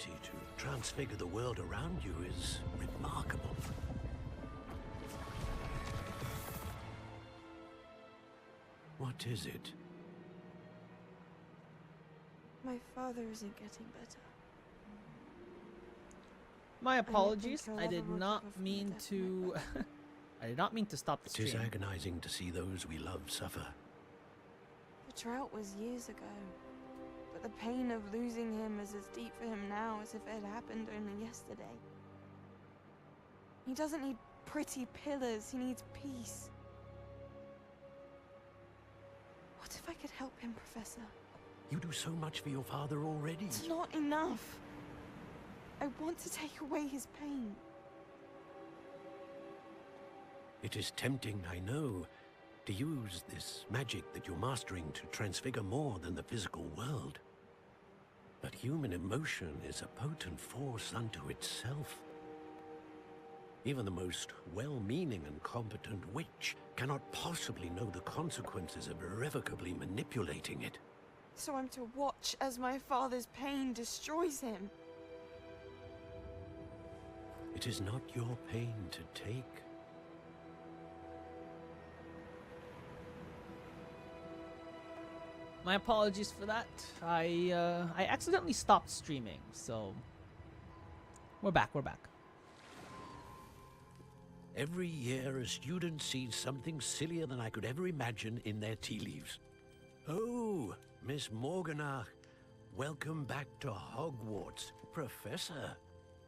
ability to transfigure the world around you is remarkable. What is it? My father isn't getting better. My apologies. he'll I did ever not recover from the mean death of my to. brother. I did not mean to stop the It is stream. agonizing to see those we love suffer. The drought was years ago, but the pain of losing him is as deep for him now as if it had happened only yesterday. He doesn't need pretty pillars, he needs peace. What if I could help him, Professor? You do so much for your father already. It's not enough. I want to take away his pain. It is tempting, I know, to use this magic that you're mastering to transfigure more than the physical world. But human emotion is a potent force unto itself. Even the most well-meaning and competent witch cannot possibly know the consequences of irrevocably manipulating it. So I'm to watch as my father's pain destroys him. It is not your pain to take. My apologies for that. I accidentally stopped streaming, so we're back. We're back. Every year a student sees something sillier than I could ever imagine in their tea leaves. Oh, Miss Morganach, welcome back to Hogwarts, Professor.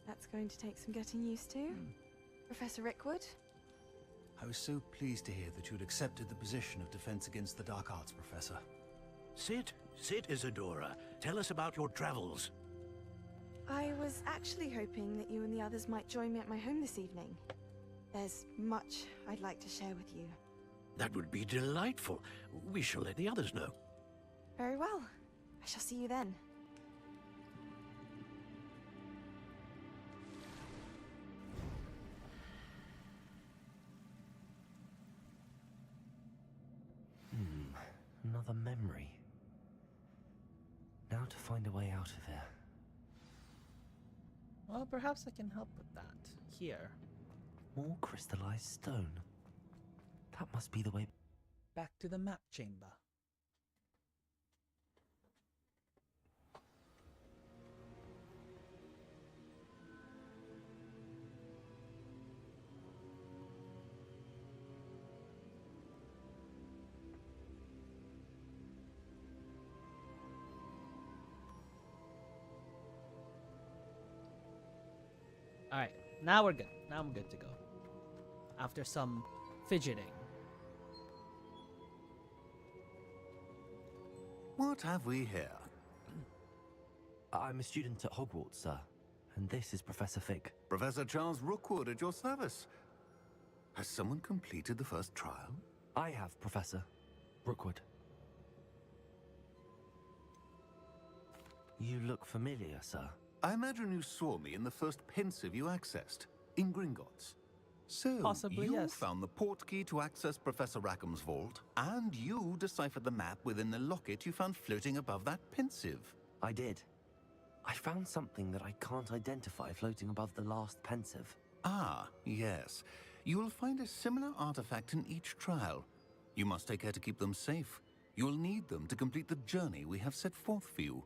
That's going to take some getting used to. Professor Rickwood? I was so pleased to hear that you had accepted the position of Defense Against the Dark Arts, Professor. Sit, Isadora. Tell us about your travels. I was actually hoping that you and the others might join me at my home this evening. There's much I'd like to share with you. That would be delightful. We shall let the others know. Very well. I shall see you then. Another memory. Now to find a way out of here. Well, perhaps I can help with that. Here. More crystallized stone. That must be the way. Back to the map chamber. Alright, now we're good. Now I'm good to go. After some fidgeting. What have we here? I'm a student at Hogwarts, sir. And this is Professor Fig. Professor Charles Rookwood at your service. Has someone completed the first trial? I have, Professor. Rookwood. You look familiar, sir. I imagine you saw me in the first pensive you accessed, in Gringotts. So, Possibly, you yes. found the port key to access Professor Rackham's vault, and you deciphered the map within the locket you found floating above that pensive. I did. I found something that I can't identify floating above the last pensive. Ah, yes. You will find a similar artifact in each trial. You must take care to keep them safe. You will need them to complete the journey we have set forth for you.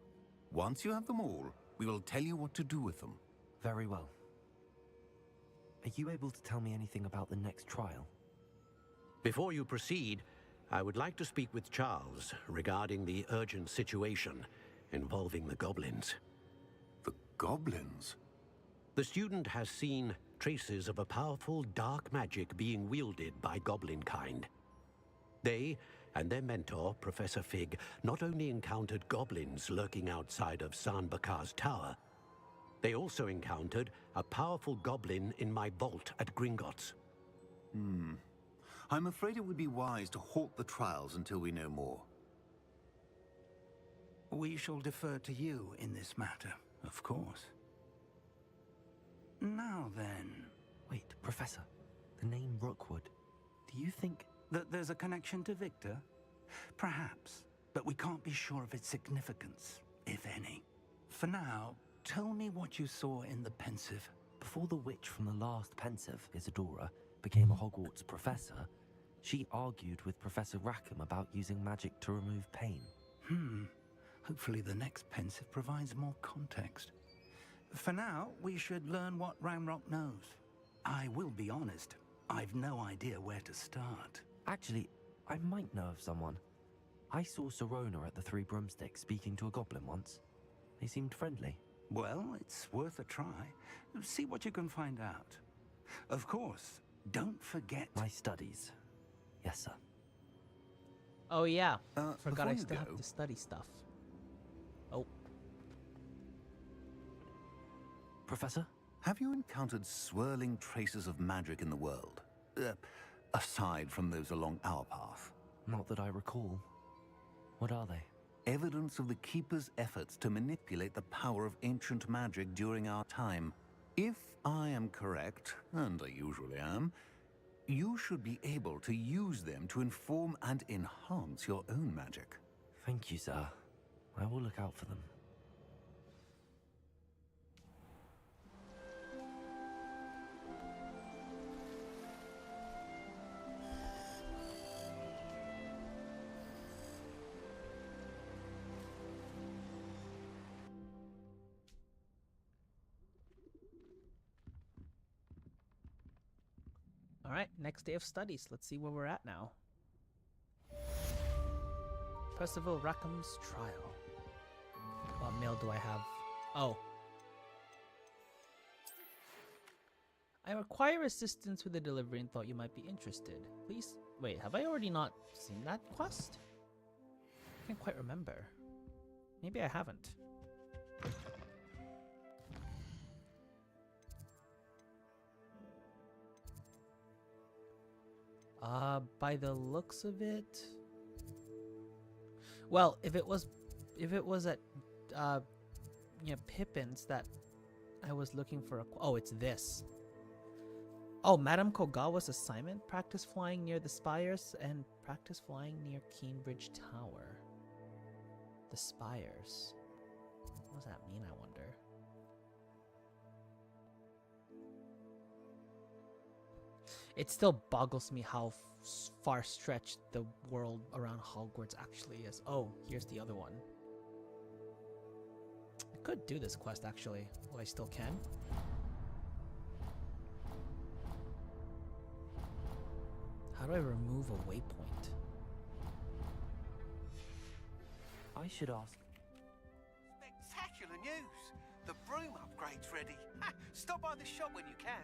Once you have them all, we will tell you what to do with them. Very well. Are you able to tell me anything about the next trial? Before you proceed, I would like to speak with Charles regarding the urgent situation involving the goblins. The goblins? The student has seen traces of a powerful dark magic being wielded by goblin kind. They and their mentor, Professor Fig, not only encountered goblins lurking outside of San Bakar's tower, they also encountered a powerful goblin in my vault at Gringotts. I'm afraid it would be wise to halt the trials until we know more. We shall defer to you in this matter, of course. Now then, Wait, Professor. The name Rookwood. Do you think... that there's a connection to Victor? Perhaps, but we can't be sure of its significance, if any. For now, Tell me what you saw in the pensive. Before the witch from the last pensive, Isadora, became a Hogwarts professor, she argued with Professor Rackham about using magic to remove pain. Hopefully the next pensive provides more context. For now, we should learn what Ramrock knows. I will be honest, I've no idea where to start. Actually, I might know of someone. I saw Serona at the Three Broomsticks speaking to a goblin once. They seemed friendly. Well, it's worth a try. See what you can find out. Of course, don't forget... My studies. Yes, sir. Oh yeah, forgot before I you still go- have to study stuff. Oh, Professor? Have you encountered swirling traces of magic in the world? Aside from those along our path. Not that I recall. What are they? Evidence of the Keeper's efforts to manipulate the power of ancient magic during our time. If I am correct, and I usually am, you should be able to use them to inform and enhance your own magic. Thank you, sir. I will look out for them. alright, next day of studies. Let's see where we're at now. Percival Rackham's trial. What mail do I have? Oh. I require assistance with the delivery and thought you might be interested. Please, wait, have I already not seen that quest? I can't quite remember. Maybe I haven't. By the looks of it... Well, if it was at, Pippin's that I was looking for oh, it's this. Oh, Madame Kogawa's assignment? Practice flying near the spires and practice flying near Cambridge Tower. The spires. What does that mean, I wonder? It still boggles me how far stretched the world around Hogwarts actually is. Oh, here's the other one. I could do this quest actually. Well, I still can. How do I remove a waypoint? I should ask. Spectacular news! The broom upgrade's ready. Ha! Stop by the shop when you can.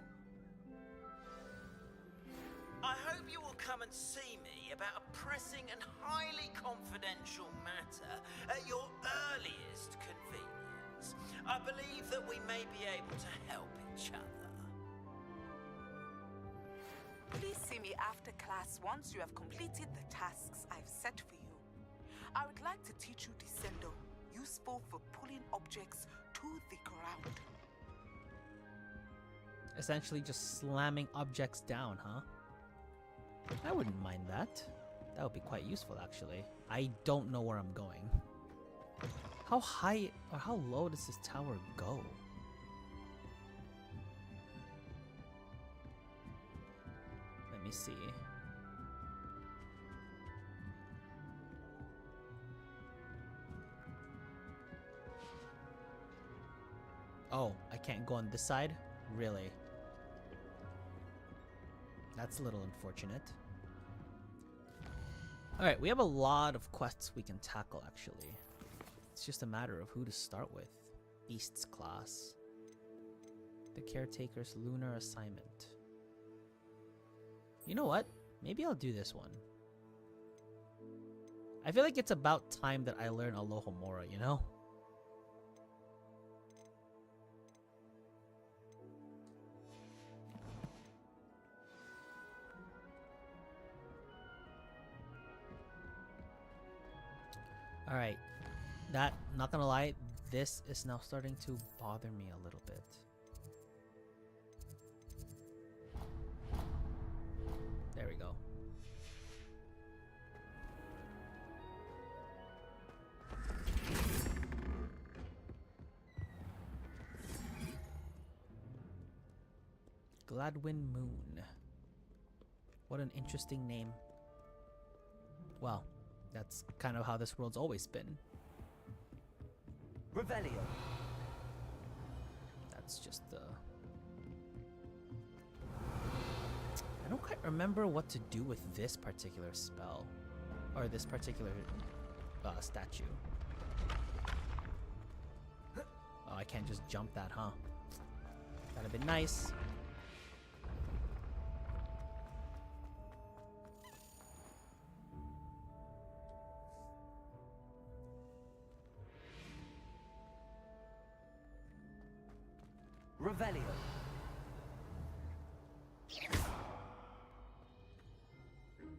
I hope you will come and see me about a pressing and highly confidential matter at your earliest convenience. I believe that we may be able to help each other. Please see me after class once you have completed the tasks I've set for you. I would like to teach you Descendo, useful for pulling objects to the ground. Essentially just slamming objects down, huh? I wouldn't mind that. That would be quite useful, actually. I don't know where I'm going. How high or how low does this tower go? Let me see. Oh, I can't go on this side? Really? That's a little unfortunate. Alright, we have a lot of quests we can tackle, actually. It's just a matter of who to start with. Beast's class. The Caretaker's lunar assignment. You know what? Maybe I'll do this one. I feel like it's about time that I learn Alohomora, you know? Alright, that, not gonna lie, this is now starting to bother me a little bit. There we go. Gladwin Moon. What an interesting name. Well, that's kind of how this world's always been. Revelio. That's just the... I don't quite remember what to do with this particular spell. Or this particular statue. Oh, I can't just jump that, huh? That'd have been nice. Revelio.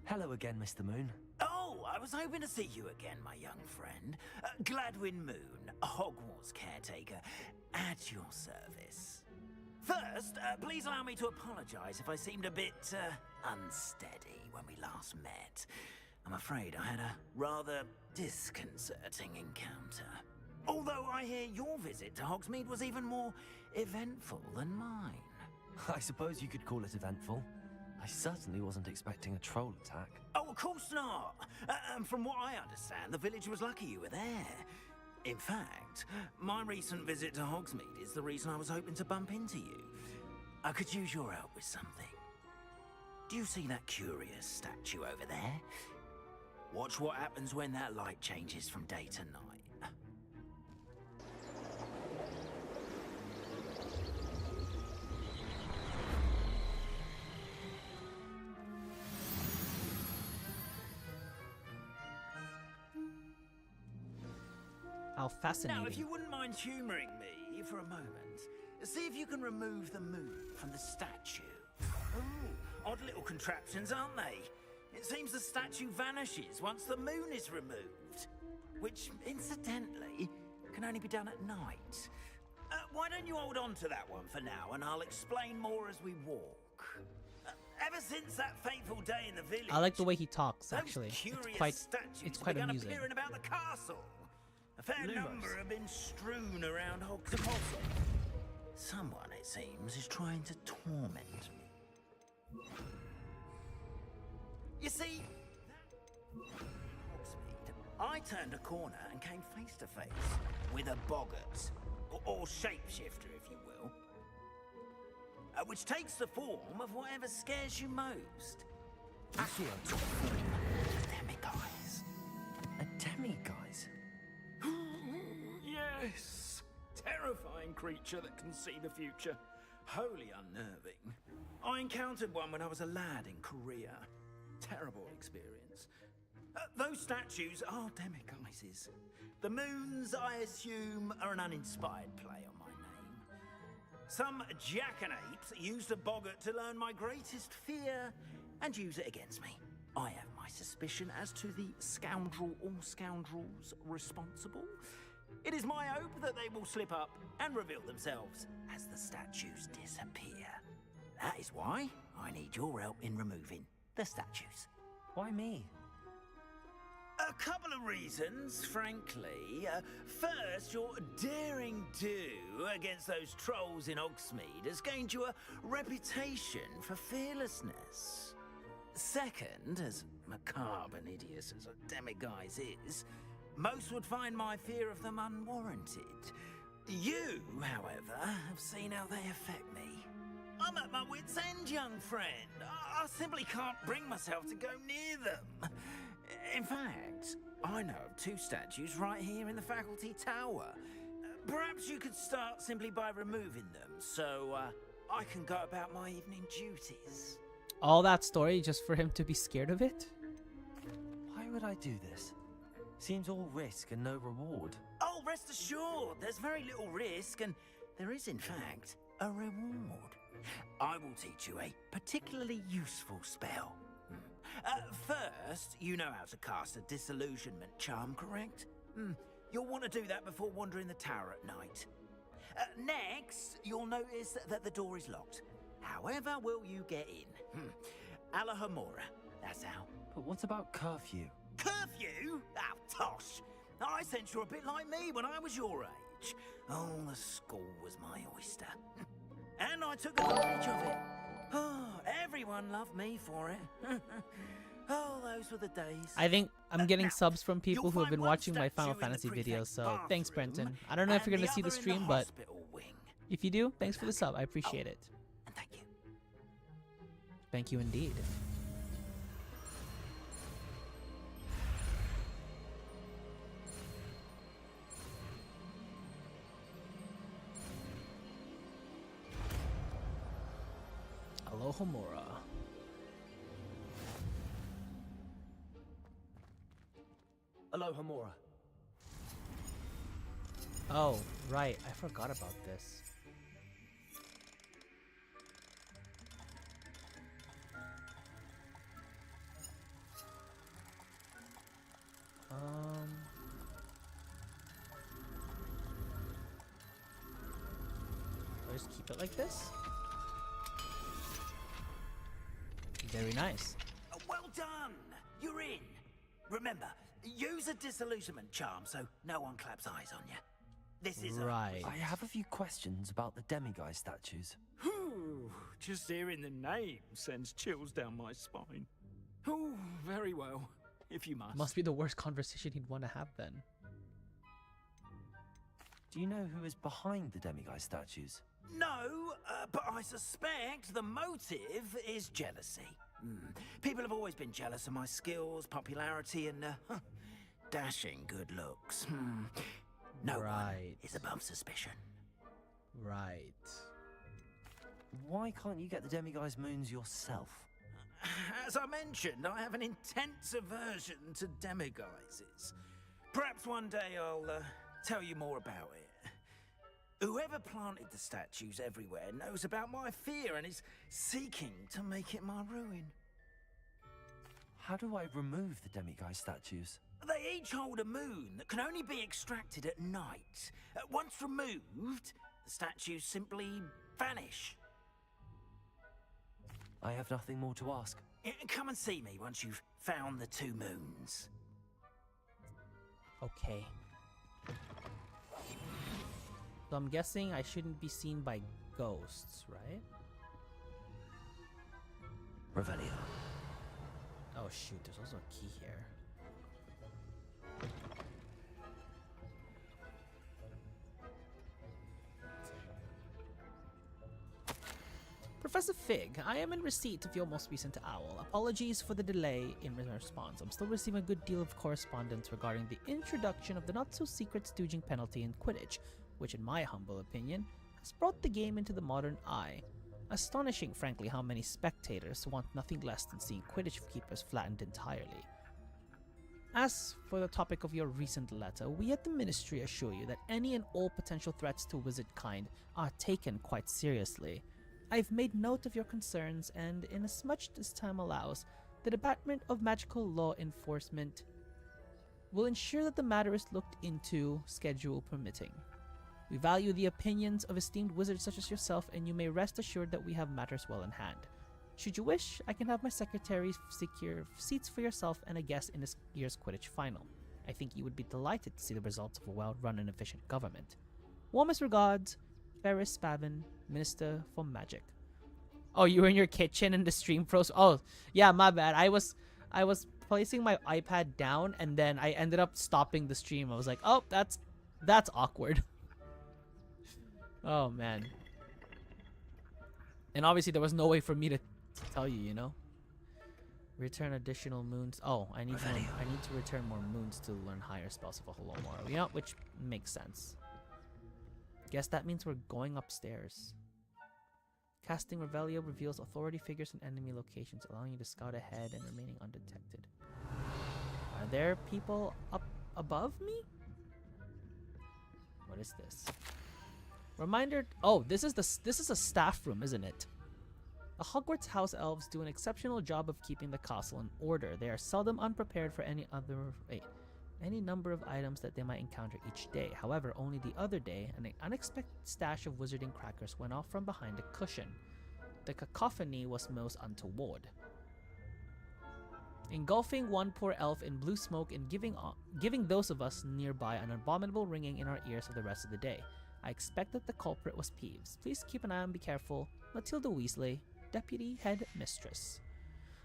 Hello again, Mr. Moon. Oh, I was hoping to see you again, my young friend. Gladwin Moon, Hogwarts caretaker, at your service. First, please allow me to apologize if I seemed a bit unsteady when we last met. I'm afraid I had a rather disconcerting encounter. Although I hear your visit to Hogsmeade was even more eventful than mine. I suppose you could call it eventful. I certainly wasn't expecting a troll attack. Oh, of course not. And from what I understand, the village was lucky you were there. In fact, my recent visit to Hogsmeade is the reason I was hoping to bump into you. I could use your help with something. Do you see that curious statue over there? Watch what happens when that light changes from day to night. How fascinating. Now, if you wouldn't mind humouring me for a moment, see if you can remove the moon from the statue. Ooh, odd little contraptions, aren't they? It seems the statue vanishes once the moon is removed, which, incidentally, can only be done at night. Why don't you hold on to that one for now, and I'll explain more as we walk. Ever since that fateful day in the village, I like the way he talks, actually. It's quite amusing. appearing about the castle. A fair number have been strewn around Hogwarts. Someone, it seems, is trying to torment me. You see, I turned a corner and came face to face with a boggart, or shapeshifter, if you will, which takes the form of whatever scares you most. Accio. Demiguise. A demiguise? Yes! Terrifying creature that can see the future. Wholly unnerving. I encountered one when I was a lad in Korea. Terrible experience. Those statues are demiguises. The moons, I assume, are an uninspired play on my name. Some jackanapes used a boggart to learn my greatest fear and use it against me. I have my suspicion as to the scoundrel or scoundrels responsible. It is my hope that they will slip up and reveal themselves as the statues disappear. That is why I need your help in removing the statues. Why me? A couple of reasons, frankly. First, your daring do against those trolls in Hogsmeade has gained you a reputation for fearlessness. Second, as macabre and hideous as a demiguise is, most would find my fear of them unwarranted. You, however, have seen how they affect me. I'm at my wit's end, young friend. I simply can't bring myself to go near them. In fact, I know of two statues right here in the faculty tower. Perhaps you could start simply by removing them, so I can go about my evening duties. All that story just for him to be scared of it? Why would I do this? Seems all risk and no reward. Oh, rest assured, there's very little risk, and there is, in fact, a reward. I will teach you a particularly useful spell. First, you know how to cast a disillusionment charm, correct? You'll want to do that before wandering the tower at night. Next, you'll notice that the door is locked. However will you get in? Alahomora, that's how. But what about curfew? Curfew? Oh, tosh! I sense you're a bit like me when I was your age. Oh, the school was my oyster. And I took advantage of it. Oh, everyone loved me for it. Oh, those were the days. I think I'm getting Now, subs from people you'll who have find been one watching my statue Final in the Fantasy videos, prefect's so thanks, bathroom, Brenton. I don't know if you're and gonna see the other in stream, but hospital wing. if you do, thanks for the sub. I appreciate it. And thank you. Thank you indeed. Alohomora. Alohomora. Oh, right. I forgot about this. I'll just keep it like this. Very nice. Well done! You're in. Remember, use a disillusionment charm so no one claps eyes on you. This is Right. I have a few questions about the demiguise statues. Whew, just hearing the name sends chills down my spine. Oh, very well, if you must. Must be the worst conversation he'd want to have then. Do you know who is behind the demiguise statues? No, but I suspect the motive is jealousy. People have always been jealous of my skills, popularity, and dashing good looks. No one Right. is above suspicion. Right. Why can't you get the demiguise moons yourself? As I mentioned, I have an intense aversion to demiguises. Perhaps one day I'll tell you more about it. Whoever planted the statues everywhere knows about my fear and is seeking to make it my ruin. How do I remove the demiguise statues? They each hold a moon that can only be extracted at night. Once removed, the statues simply vanish. I have nothing more to ask. Come and see me once you've found the 2 moons. Okay. So I'm guessing I shouldn't be seen by ghosts, right? Revelio. Oh shoot, there's also a key here. Professor Fig, I am in receipt of your most recent owl. Apologies for the delay in response. I'm still receiving a good deal of correspondence regarding the introduction of the not-so-secret stooging penalty in Quidditch, which in my humble opinion, has brought the game into the modern eye. Astonishing, frankly, how many spectators want nothing less than seeing Quidditch keepers flattened entirely. As for the topic of your recent letter, we at the Ministry assure you that any and all potential threats to wizard kind are taken quite seriously. I've made note of your concerns, and inasmuch as time allows, the Department of Magical Law Enforcement will ensure that the matter is looked into, schedule permitting. We value the opinions of esteemed wizards such as yourself, and you may rest assured that we have matters well in hand. Should you wish, I can have my secretary secure seats for yourself and a guest in this year's Quidditch final. I think you would be delighted to see the results of a well-run and efficient government. Warmest regards, Ferris Spavin, Minister for Magic. Oh, you were in your kitchen and the stream froze. Oh, yeah, my bad. I was placing my iPad down and then I ended up stopping the stream. I was like, oh, that's awkward. Oh man. And obviously there was no way for me to tell you, you know. Return additional moons. Oh, I need to return more moons to learn higher spells of a Holomora. You know, which makes sense. Guess that means we're going upstairs. Casting Revelio reveals authority figures and enemy locations, allowing you to scout ahead and remaining undetected. Are there people up above me? What is this? Reminder. Oh, this is a staff room, isn't it? The Hogwarts house elves do an exceptional job of keeping the castle in order. They are seldom unprepared for any number of items that they might encounter each day. However, only the other day, an unexpected stash of wizarding crackers went off from behind a cushion. The cacophony was most untoward, engulfing one poor elf in blue smoke and giving those of us nearby an abominable ringing in our ears for the rest of the day. I expect that the culprit was Peeves. Please keep an eye and be careful. Matilda Weasley. deputy headmistress.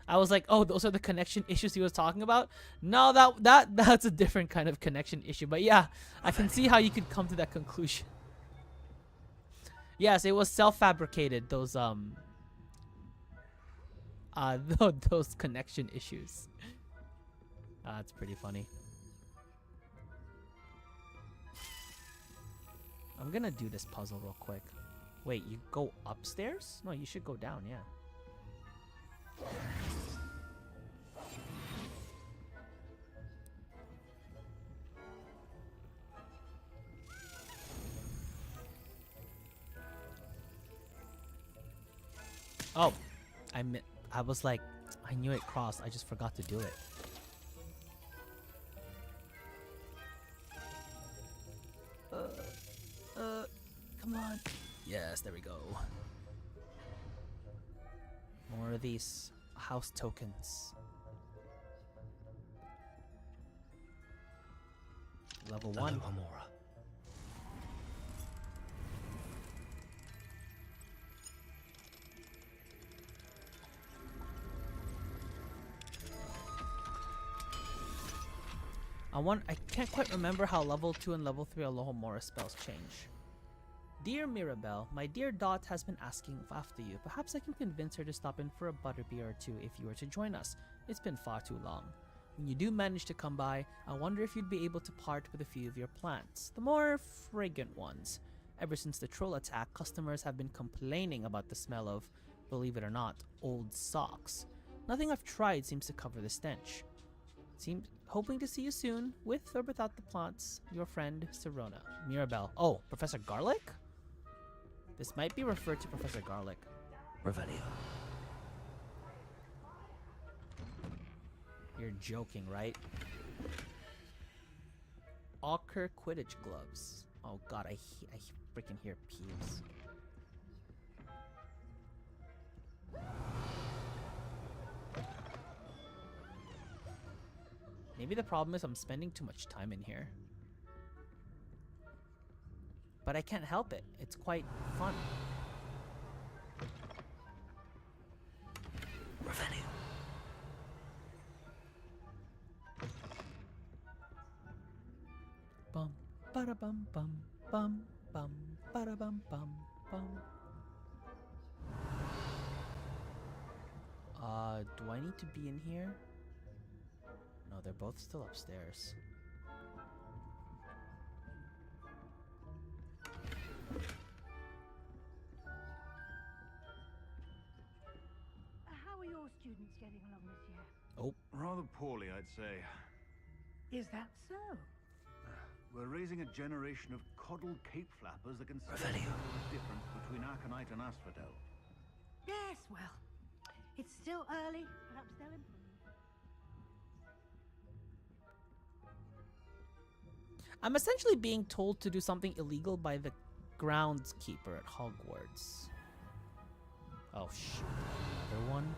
I was like, oh, those are the connection issues he was talking about? No, that's a different kind of connection issue. But yeah, I can see how you could come to that conclusion. Yes, it was self-fabricated, those those connection issues. That's pretty funny. I'm gonna do this puzzle real quick. Wait, you go upstairs? No, you should go down, yeah. Oh, I was like, I knew it crossed. I just forgot to do it. Come on. Yes, there we go. More of these house tokens. Level 1. Hello, Amora. I can't quite remember how level 2 and level 3 Alohomora spells change. Dear Mirabelle, my dear Dot has been asking after you. Perhaps I can convince her to stop in for a butterbeer or two if you were to join us. It's been far too long. When you do manage to come by, I wonder if you'd be able to part with a few of your plants, the more fragrant ones. Ever since the troll attack, customers have been complaining about the smell of, believe it or not, old socks. Nothing I've tried seems to cover the stench. Hoping to see you soon, with or without the plants, your friend, Serona. Mirabelle. Oh, Professor Garlic? This might be referred to Professor Garlic. Revelio. You're joking, right? Ochre Quidditch gloves. Oh god, I freaking hear peeves. Maybe the problem is I'm spending too much time in here. But I can't help it. It's quite fun. Revelio. Bum, bada bum bum bum bum bada bum bum bum. Do I need to be in here? No, they're both still upstairs. How are your students getting along this year? Oh. Rather poorly, I'd say. Is that so? We're raising a generation of coddled cape flappers that can see Revelio. the difference between Aconite and Asphodel. Yes, well, it's still early. Perhaps they'll improve. I'm essentially being told to do something illegal by the groundskeeper at Hogwarts. Oh shoot, another one?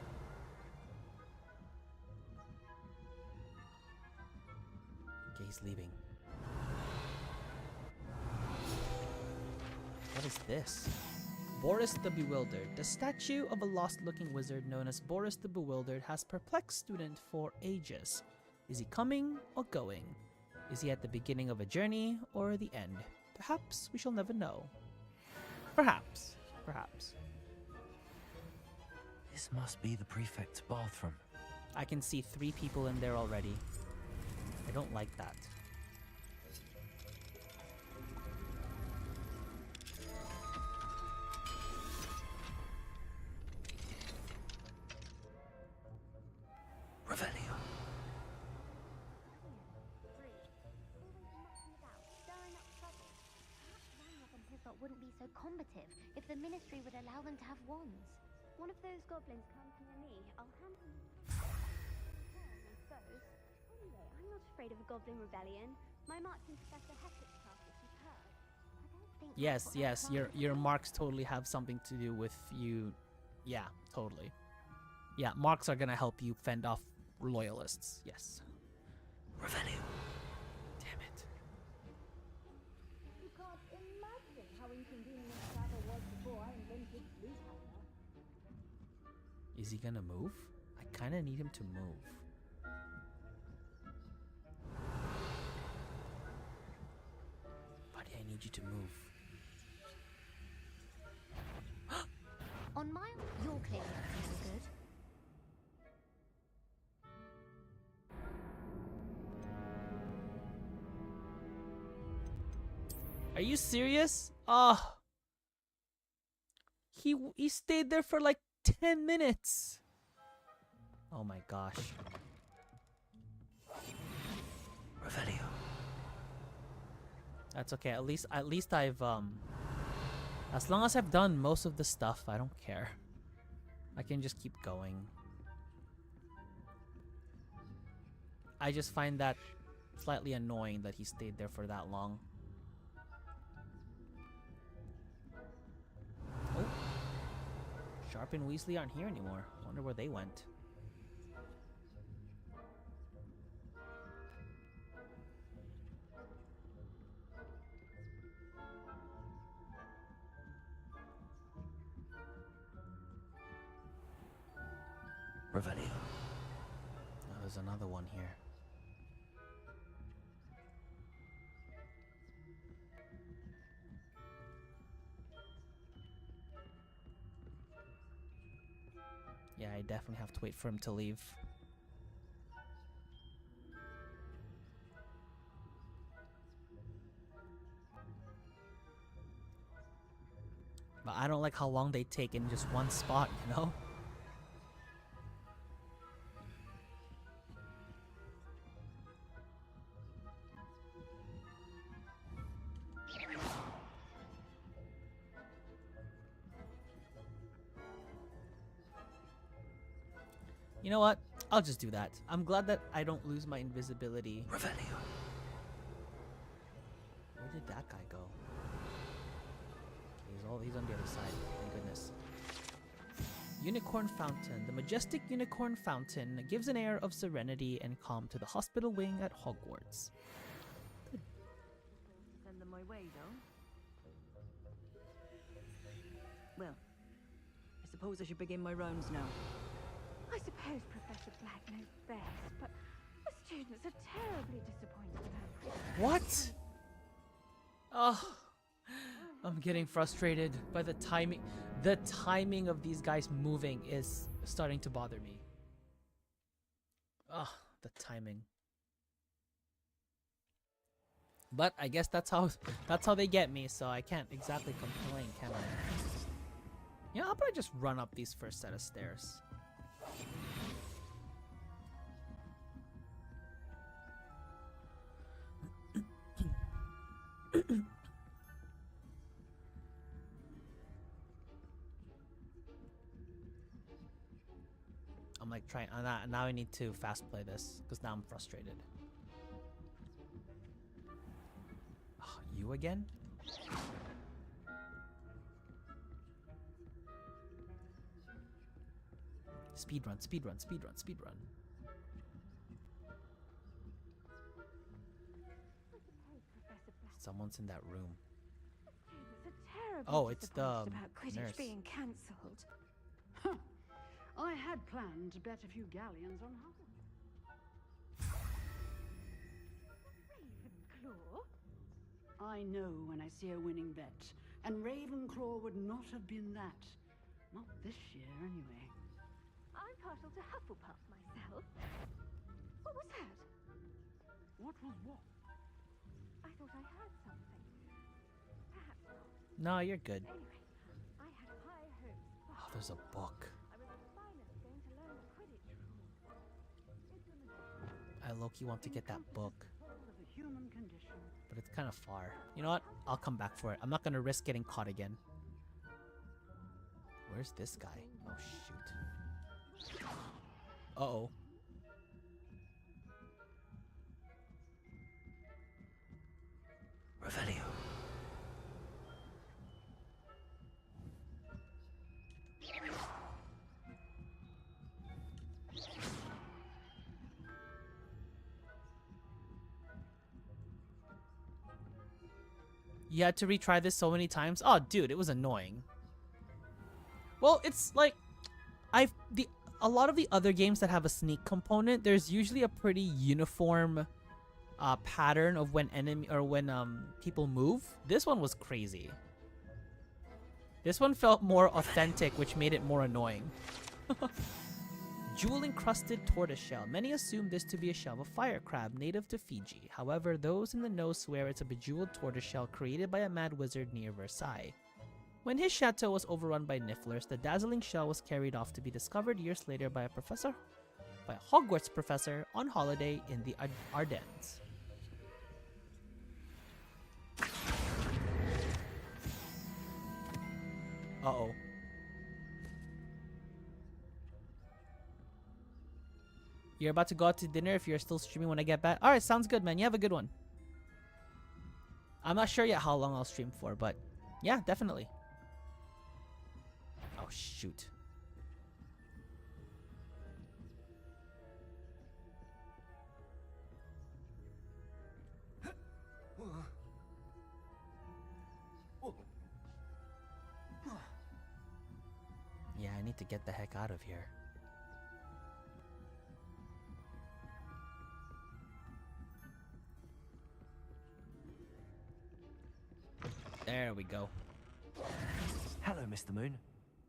Okay, he's leaving. What is this? Boris the Bewildered. The statue of a lost-looking wizard known as Boris the Bewildered has perplexed students for ages. Is he coming or going? Is he at the beginning of a journey or the end? Perhaps we shall never know. Perhaps. Perhaps. This must be the prefect's bathroom. I can see 3 people in there already. I don't like that. Revelio. Wouldn't be so combative if the ministry would allow them to have wands. One of those goblins comes near me, I'll hand him foes. Anyway, I'm not afraid of a goblin rebellion. My marching Professor Hector's class, if you've heard. I don't think Yes, your marks totally have something to do with you. Yeah, totally. Yeah, marks are gonna help you fend off loyalists. Yes. Revelio. Damn it. You can't imagine how inconvenient travel was before I invented blue powder. Is he gonna move? I kind of need him to move. Buddy, I need you to move. On my you're clearly up to no good. Are you serious? Oh. He stayed there for like 10 minutes. Oh my gosh. Revelio. That's okay. At least I've as long as I've done most of the stuff, I don't care. I can just keep going. I just find that slightly annoying that he stayed there for that long. Oh. Sharp and Weasley aren't here anymore. Wonder where they went. Revelio. Oh, there's another one here. Yeah, I definitely have to wait for him to leave. But I don't like how long they take in just one spot, you know? You know what? I'll just do that. I'm glad that I don't lose my invisibility. Revelio. Where did that guy go? Okay, he's on the other side. Thank goodness. Unicorn Fountain. The majestic Unicorn Fountain gives an air of serenity and calm to the hospital wing at Hogwarts. Good. Send them my way, though. Well, I suppose I should begin my rounds now. I suppose Professor Black knows best, but the students are terribly disappointed about it. What? Oh, I'm getting frustrated by the timing. The timing of these guys moving is starting to bother me. Oh, the timing. But I guess that's how they get me, so I can't exactly complain, can I? You know, I'll probably just run up these first set of stairs. I'm like trying. Now I need to fast play this because now I'm frustrated. Oh, you again? Speed run, speed run, speed run, speed run. Someone's in that room. Oh, it's the about Quidditch nurse. being cancelled. I had planned to bet a few galleons on Hogwarts. Ravenclaw? I know when I see a winning bet, and Ravenclaw would not have been that. Not this year, anyway. I'm partial to Hufflepuff myself. What was that? What was what? I thought I heard something. Perhaps not. No, you're good. Anyway, I had high hopes. Oh, there's a book. I was finally going to learn the Quidditch rules. I low-key want to get that book, Of the human condition. but it's kind of far. You know what? I'll come back for it. I'm not gonna risk getting caught again. Where's this guy? Oh shoot. Uh-oh. Revelio. You had to retry this so many times? Oh, dude, it was annoying. Well, it's like... a lot of the other games that have a sneak component, there's usually a pretty uniform pattern of when people move. This one was crazy. This one felt more authentic, which made it more annoying. Jewel-encrusted tortoiseshell. Many assume this to be a shell of a fire crab native to Fiji. However, those in the know swear it's a bejeweled tortoiseshell created by a mad wizard near Versailles. When his chateau was overrun by nifflers, the dazzling shell was carried off to be discovered years later by a Hogwarts professor on holiday in the Ardennes. Uh-oh. You're about to go out to dinner if you're still streaming when I get back. Alright, sounds good, man. You have a good one. I'm not sure yet how long I'll stream for, but yeah, definitely. Oh, shoot. Yeah, I need to get the heck out of here. There we go. Hello, Mr. Moon.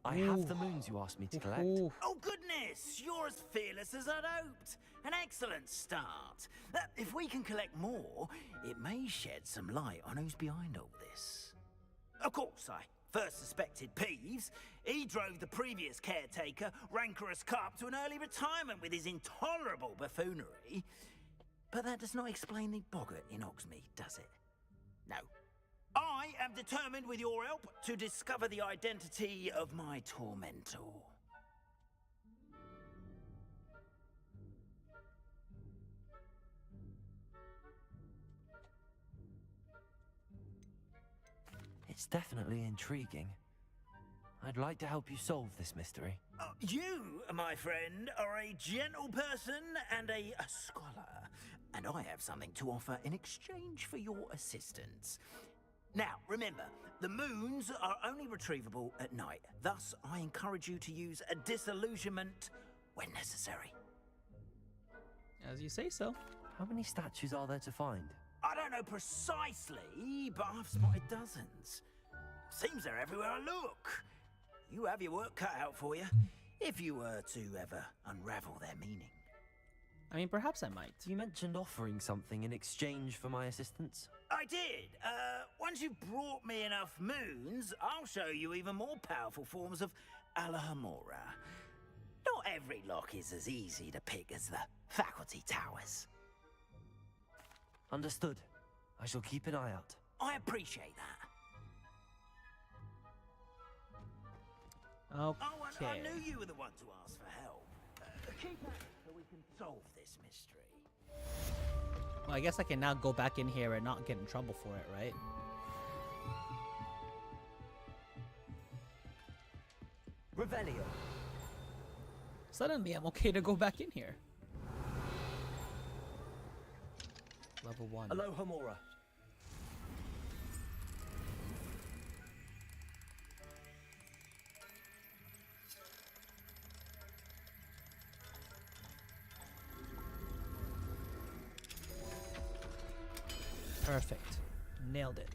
I have the moons you asked me to collect. Oh goodness, you're as fearless as I'd hoped. An excellent start. If we can collect more, it may shed some light on who's behind all this. Of course, I first suspected Peeves. He drove the previous caretaker, Rancorous Carp, to an early retirement with his intolerable buffoonery. But that does not explain the boggart in Hogsmeade, does it? No. I am determined, with your help, to discover the identity of my tormentor. It's definitely intriguing. I'd like to help you solve this mystery. You, my friend, are a gentle person and a scholar, and I have something to offer in exchange for your assistance. Now, remember, the moons are only retrievable at night. Thus, I encourage you to use a disillusionment when necessary. As you say so. How many statues are there to find? I don't know precisely, but I've spotted dozens. Seems they're everywhere I look. You have your work cut out for you, if you were to ever unravel their meaning. I mean, perhaps I might. You mentioned offering something in exchange for my assistance. I did. Once you've brought me enough moons, I'll show you even more powerful forms of Alhamora. Not every lock is as easy to pick as the faculty towers. Understood. I shall keep an eye out. I appreciate that. Okay. Oh, I knew you were the one to ask for help. Keep at it so we can solve this mystery. Well, I guess I can now go back in here and not get in trouble for it, right? Revelio. Suddenly, I'm okay to go back in here. Level 1. Alohomora. Perfect. Nailed it.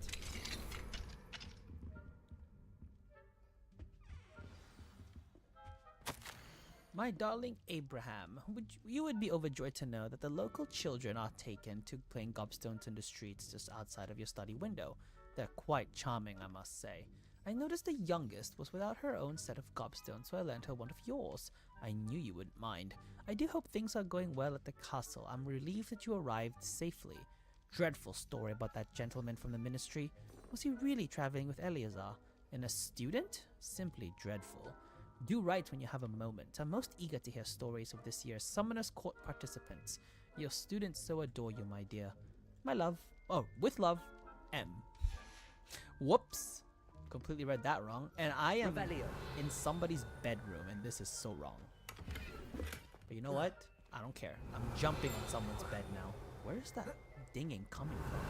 My darling Abraham, you would be overjoyed to know that the local children are taken to playing gobstones in the streets just outside of your study window. They're quite charming, I must say. I noticed the youngest was without her own set of gobstones, so I lent her one of yours. I knew you wouldn't mind. I do hope things are going well at the castle. I'm relieved that you arrived safely. Dreadful story about that gentleman from the ministry. Was he really traveling with Eleazar? And a student? Simply dreadful. Do write when you have a moment. I'm most eager to hear stories of this year's Summoners Court participants. Your students so adore you, my dear. My love. Oh, with love, M. Whoops. Completely read that wrong. And I am in somebody's bedroom, and this is so wrong. But you know what? I don't care. I'm jumping on someone's bed now. Where's that dinging coming from?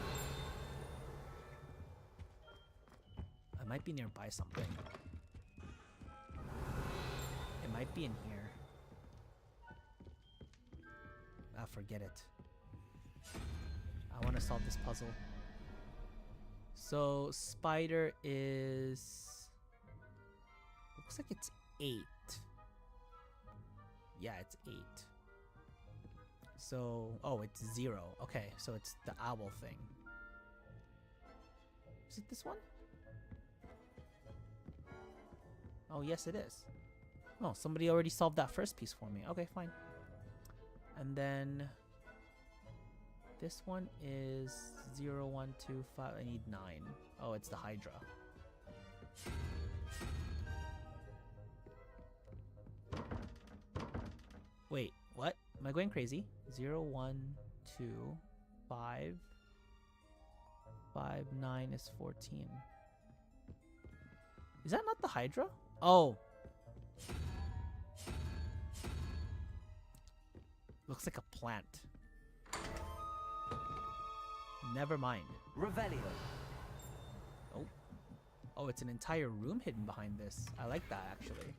I might be nearby something. It might be in here. Ah, forget it. I want to solve this puzzle. So, spider is... looks like it's 8. Yeah, it's 8. So, oh, it's 0. Okay, so it's the owl thing. Is it this one? Oh, yes, it is. Oh, somebody already solved that first piece for me. Okay, fine. And then this one is 0, 1, 2, 5. I need 9. Oh, it's the Hydra. Wait, what? Am I going crazy? 0, 1, 2, 5. 5, 9 is 14. Is that not the Hydra? Oh. Looks like a plant. Never mind. Revelio. Oh. Oh, it's an entire room hidden behind this. I like that, actually.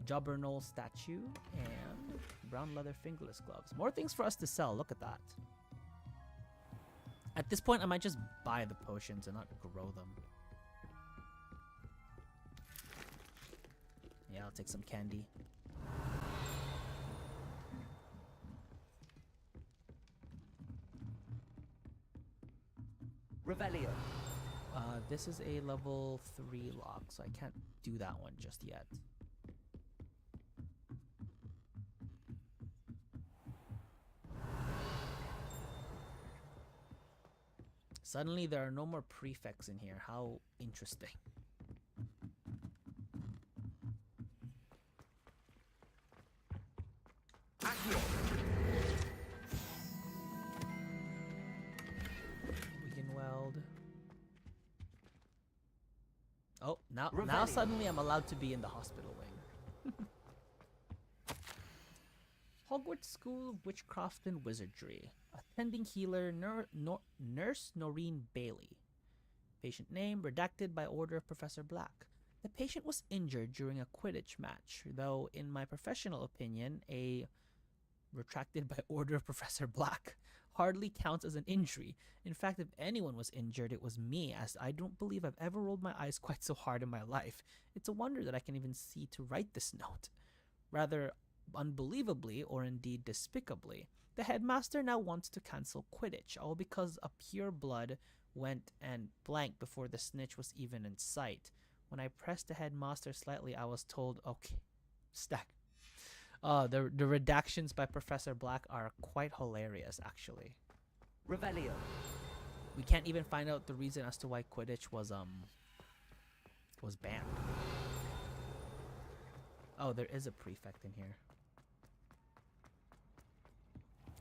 Jubbernol statue and brown leather fingerless gloves. More things for us to sell. Look at that. At this point, I might just buy the potions and not grow them. Yeah, I'll take some candy. Revelio. This is a level 3 lock, so I can't do that one just yet. Suddenly there are no more prefects in here. How interesting. We can weld. Oh, now suddenly I'm allowed to be in the hospital wing. Hogwarts School of Witchcraft and Wizardry. Attending healer Nurse Noreen Bailey. Patient name redacted by order of Professor Black. The patient was injured during a Quidditch match, though in my professional opinion, a retracted by order of Professor Black hardly counts as an injury. In fact, if anyone was injured, it was me, as I don't believe I've ever rolled my eyes quite so hard in my life. It's a wonder that I can even see to write this note. Rather unbelievably, or indeed despicably, the headmaster now wants to cancel Quidditch, all because a pure blood went and blank before the snitch was even in sight. When I pressed the headmaster slightly, I was told, okay, stack. The redactions by Professor Black are quite hilarious, actually. Revelio. We can't even find out the reason as to why Quidditch was banned. Oh, there is a prefect in here.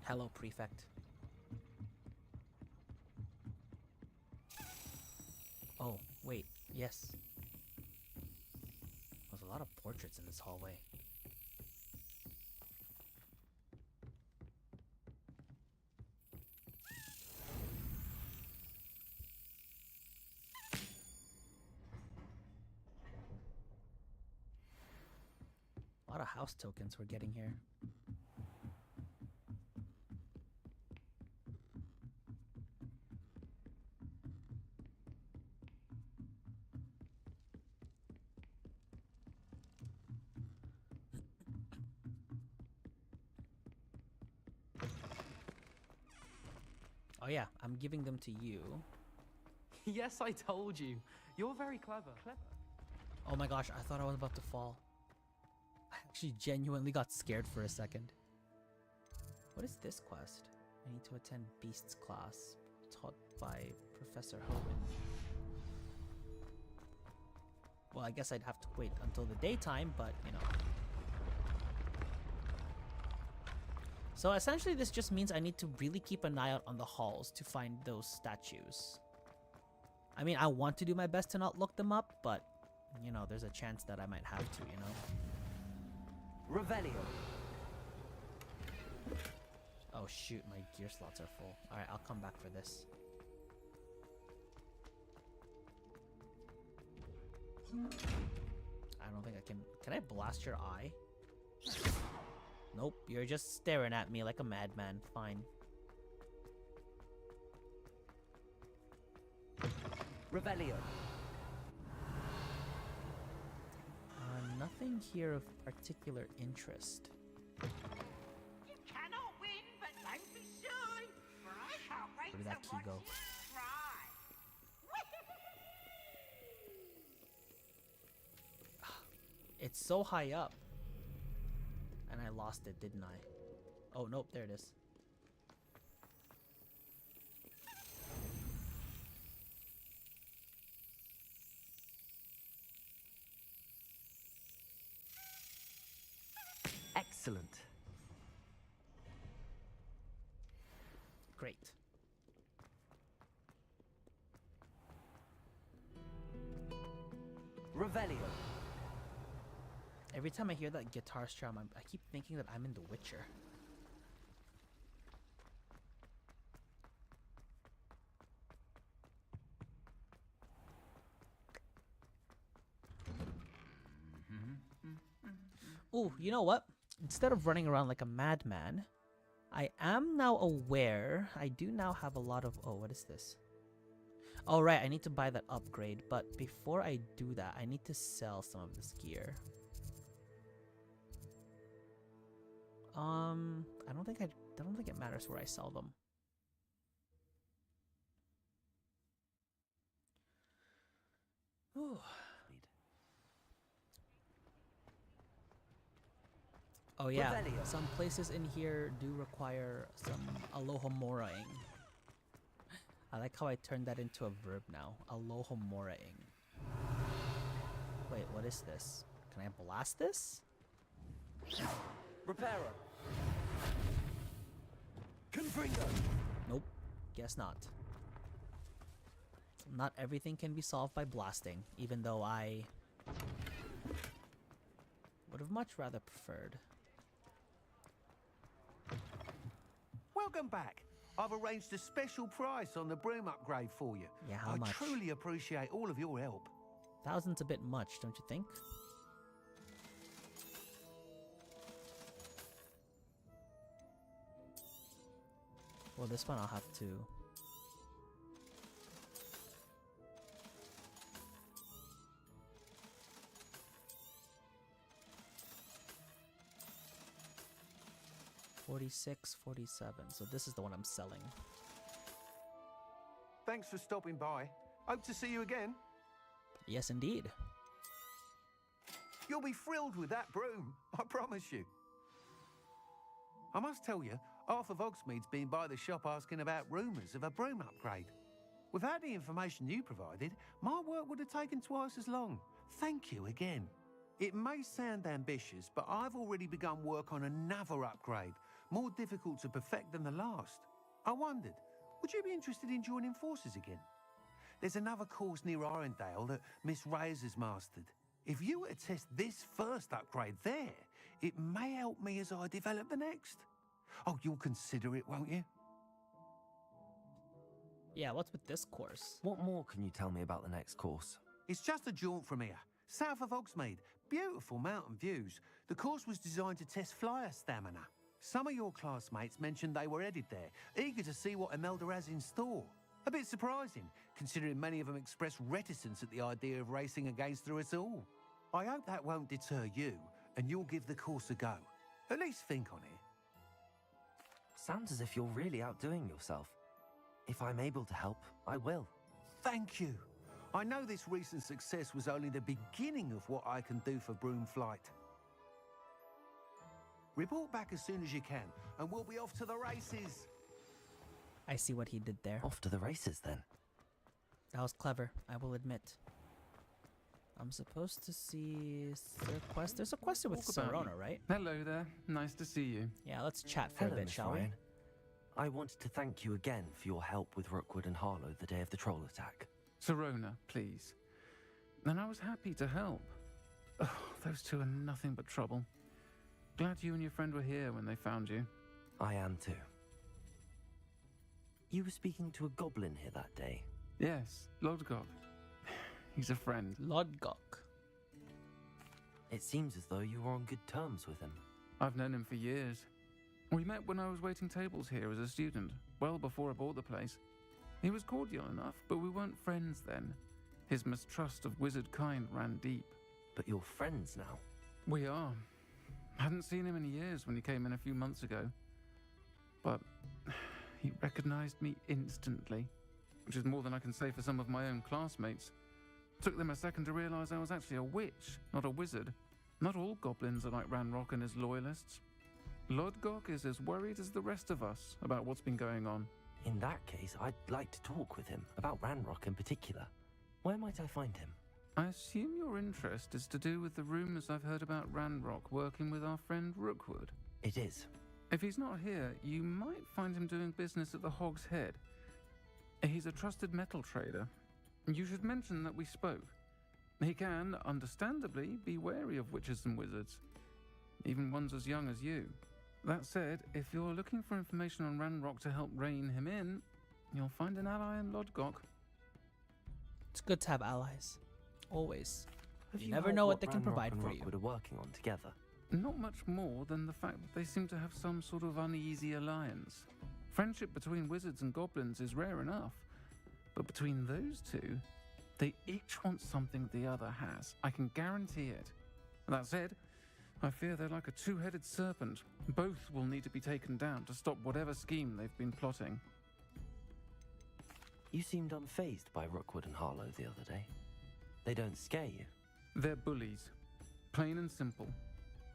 Hello, prefect. Oh, wait. Yes. There's a lot of portraits in this hallway. A lot of house tokens we're getting here. Oh yeah, I'm giving them to you. Yes, I told you. You're very clever. Oh my gosh, I thought I was about to fall. I actually genuinely got scared for a second. What is this quest? I need to attend Beasts class taught by Professor Hogan. Well, I guess I'd have to wait until the daytime, but you know. So essentially this just means I need to really keep an eye out on the halls to find those statues. I mean, I want to do my best to not look them up, but you know, there's a chance that I might have to, you know. Revelio. Oh shoot, my gear slots are full. Alright, I'll come back for this. I don't think I can. Can I blast your eye? Nope, you're just staring at me like a madman. Fine. Revelio. Nothing here of particular interest. You cannot win, but don't be shy, for I can't wait Where did that to key watch go? you try. It's so high up. And I lost it, didn't I? Oh, nope, there it is. Excellent. Great. Revelio. Every time I hear that guitar strum, I keep thinking that I'm in The Witcher. Ooh, you know what? Instead of running around like a madman, I am now aware I do now have a lot of... Oh, what is this? Oh, right, I need to buy that upgrade, but before I do that, I need to sell some of this gear. I don't think it matters where I sell them. Ooh. Oh yeah, Revelio. some places in here do require some alohomoraing. I like how I turned that into a verb now. Alohomoraing. Wait, what is this? Can I blast this? Reparo. Confringo. Nope, guess not. Not everything can be solved by blasting, even though I would have much rather preferred. Welcome back. I've arranged a special price on the broom upgrade for you. Yeah, how I much? truly appreciate all of your help. Thousand's a bit much, don't you think? Well, this one I'll have to... $46, $47. So this is the one I'm selling. Thanks for stopping by. Hope to see you again. Yes, indeed. You'll be thrilled with that broom, I promise you. I must tell you, half of Hogsmeade's been by the shop asking about rumours of a broom upgrade. Without the information you provided, my work would have taken twice as long. Thank you again. It may sound ambitious, but I've already begun work on another upgrade, more difficult to perfect than the last. I wondered, would you be interested in joining forces again? There's another course near Arendelle that Miss Reyes has mastered. If you were to test this first upgrade there, it may help me as I develop the next. Oh, you'll consider it, won't you? Yeah, what's with this course? What more can you tell me about the next course? It's just a jaunt from here, south of Hogsmeade. Beautiful mountain views. The course was designed to test flyer stamina. Some of your classmates mentioned they were headed there, eager to see what Imelda has in store. A bit surprising, considering many of them expressed reticence at the idea of racing against her at all. I hope that won't deter you, and you'll give the course a go. At least think on it. Sounds as if you're really outdoing yourself. If I'm able to help, I will. Thank you. I know this recent success was only the beginning of what I can do for broom flight. Report back as soon as you can, and we'll be off to the races. I see what he did there. Off to the races, then. That was clever, I will admit. I'm supposed to see... quest? There's a question with Serona, right? Hello there. Nice to see you. Yeah, let's chat for a bit, Miss shall we? Ryan. I wanted to thank you again for your help with Rookwood and Harlow the day of the troll attack. Serona, please. And I was happy to help. Oh, those two are nothing but trouble. Glad you and your friend were here when they found you. I am too. You were speaking to a goblin here that day. Yes, Lodgok. He's a friend. Lodgok. It seems as though you were on good terms with him. I've known him for years. We met when I was waiting tables here as a student, well before I bought the place. He was cordial enough, but we weren't friends then. His mistrust of wizard kind ran deep. But you're friends now? We are. Hadn't seen him in years when he came in a few months ago. But he recognized me instantly, which is more than I can say for some of my own classmates. Took them a second to realize I was actually a witch, not a wizard. Not all goblins are like Ranrock and his loyalists. Lodgok is as worried as the rest of us about what's been going on. In that case, I'd like to talk with him, about Ranrock in particular. Where might I find him? I assume your interest is to do with the rumors I've heard about Ranrock working with our friend Rookwood. It is. If he's not here, you might find him doing business at the Hog's Head. He's a trusted metal trader. You should mention that we spoke. He can, understandably, be wary of witches and wizards, even ones as young as you. That said, if you're looking for information on Ranrock to help rein him in, you'll find an ally in Lodgok. It's good to have allies. Always. Have You never know what they can provide and for you. Rookwood are working on together? Not much more than the fact that they seem to have some sort of uneasy alliance. Friendship between wizards and goblins is rare enough, but between those two, they each want something the other has. I can guarantee it. That said, I fear they're like a two-headed serpent. Both will need to be taken down to stop whatever scheme they've been plotting. You seemed unfazed by Rookwood and Harlow the other day. They don't scare you? They're bullies. Plain and simple.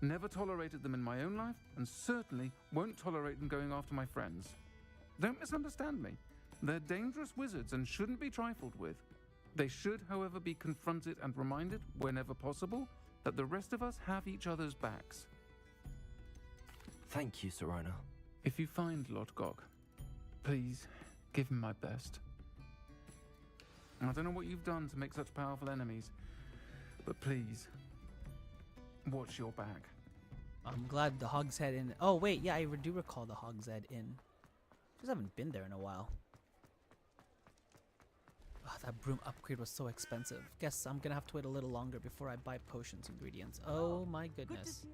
Never tolerated them in my own life, and certainly won't tolerate them going after my friends. Don't misunderstand me. They're dangerous wizards and shouldn't be trifled with. They should, however, be confronted and reminded, whenever possible, that the rest of us have each other's backs. Thank you, Serona. If you find Lodgok, please give him my best. I don't know what you've done to make such powerful enemies, but please, watch your back. I'm glad the Hog's Head Inn. Oh wait, yeah, I do recall the Hog's Head Inn. Just haven't been there in a while. Oh, that broom upgrade was so expensive. Guess I'm gonna have to wait a little longer before I buy potions ingredients. Oh my goodness.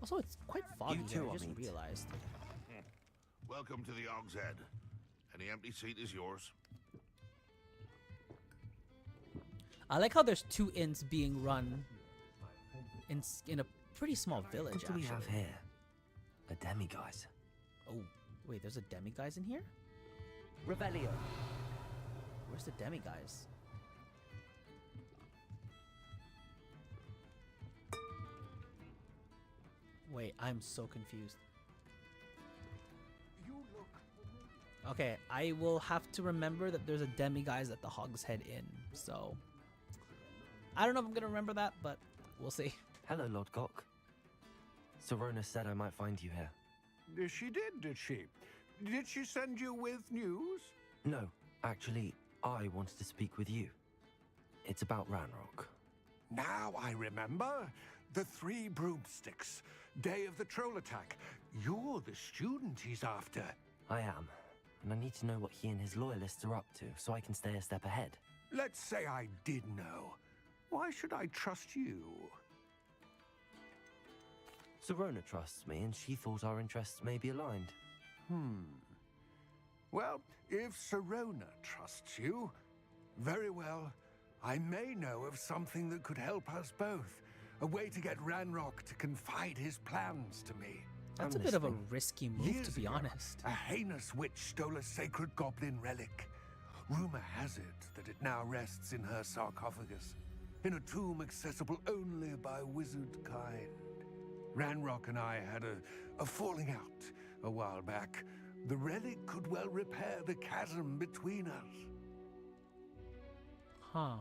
Also, it's quite foggy here. I just realized. Welcome to the Hog's Head. Any empty seat is yours. I like how there's two inns being run in a pretty small village. What do we have here? A demiguise. Oh, wait, there's a demiguise in here? Revelio. Where's the demiguise? Wait, I'm so confused. Okay, I will have to remember that there's a demiguise at the Hog's Head Inn, so I don't know if I'm gonna remember that, but we'll see. Hello, Lodgok. Serona said I might find you here. She did she? Did she send you with news? No, actually, I wanted to speak with you. It's about Ranrock. Now I remember. The 3 broomsticks. Day of the troll attack. You're the student he's after. I am, and I need to know what he and his loyalists are up to so I can stay a step ahead. Let's say I did know. Why should I trust you? Serona trusts me, and she thought our interests may be aligned. Well, if Serona trusts you, very well. I may know of something that could help us both. A way to get Ranrock to confide his plans to me. That's a bit of a risky move, to be honest. A heinous witch stole a sacred goblin relic. Rumor has it that it now rests in her sarcophagus, in a tomb accessible only by wizard kind. Ranrock and I had a falling out a while back. The relic could well repair the chasm between us. Huh.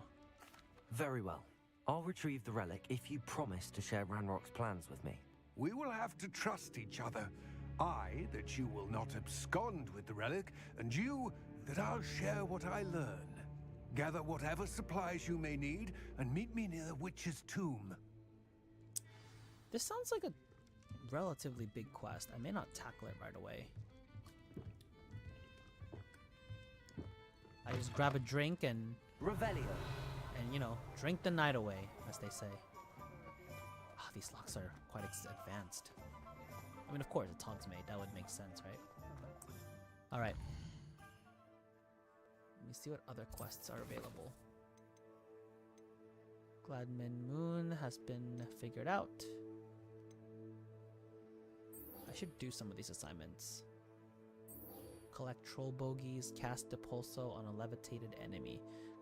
Very well. I'll retrieve the relic if you promise to share Ranrock's plans with me. We will have to trust each other. I, that you will not abscond with the relic, and you, that I'll share what I learn. Gather whatever supplies you may need, and meet me near the witch's tomb. This sounds like a relatively big quest. I may not tackle it right away. I just grab a drink and... Revelio. And, you know, drink the night away, as they say. these locks are quite advanced. I mean, of course, it's Hogsmeade. That would make sense, right? Alright. Let me see what other quests are available. Gladman Moon has been figured out. I should do some of these assignments. Collect troll bogies, cast Depulso on a levitated enemy.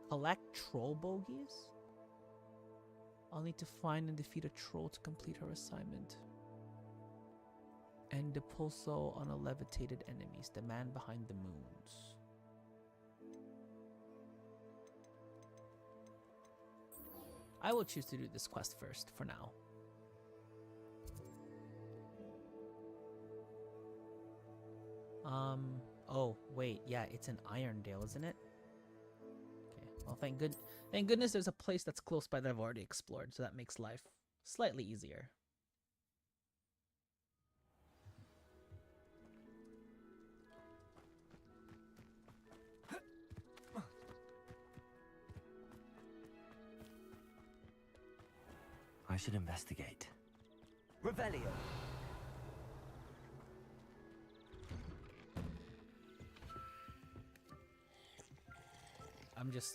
Collect troll bogies? I'll need to find and defeat a troll to complete her assignment. And Depulso on a levitated enemies, the man behind the moons. I will choose to do this quest first, for now. Oh, wait, yeah, it's in Irondale, isn't it? Okay, well, thank goodness there's a place that's close by that I've already explored, so that makes life slightly easier. I should investigate. Revelio!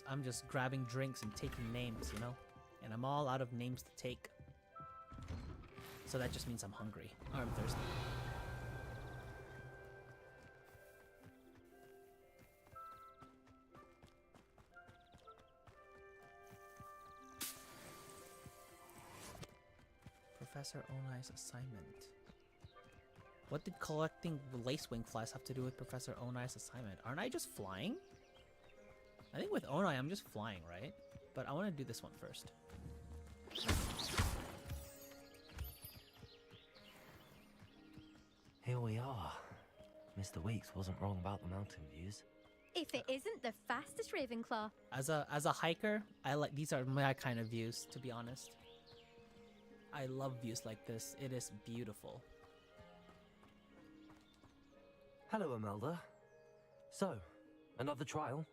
I'm just grabbing drinks and taking names, you know? And I'm all out of names to take. So that just means I'm hungry. Or I'm thirsty. Professor Onai's assignment. What did collecting lacewing flies have to do with Professor Onai's assignment? Aren't I just flying? I think with Onai I'm just flying, right? But I want to do this one first. Here we are. Mr. Weeks wasn't wrong about the mountain views. If it isn't the fastest Ravenclaw. As a hiker, I like these are my kind of views, to be honest. I love views like this. It is beautiful. Hello, Imelda. So, another trial?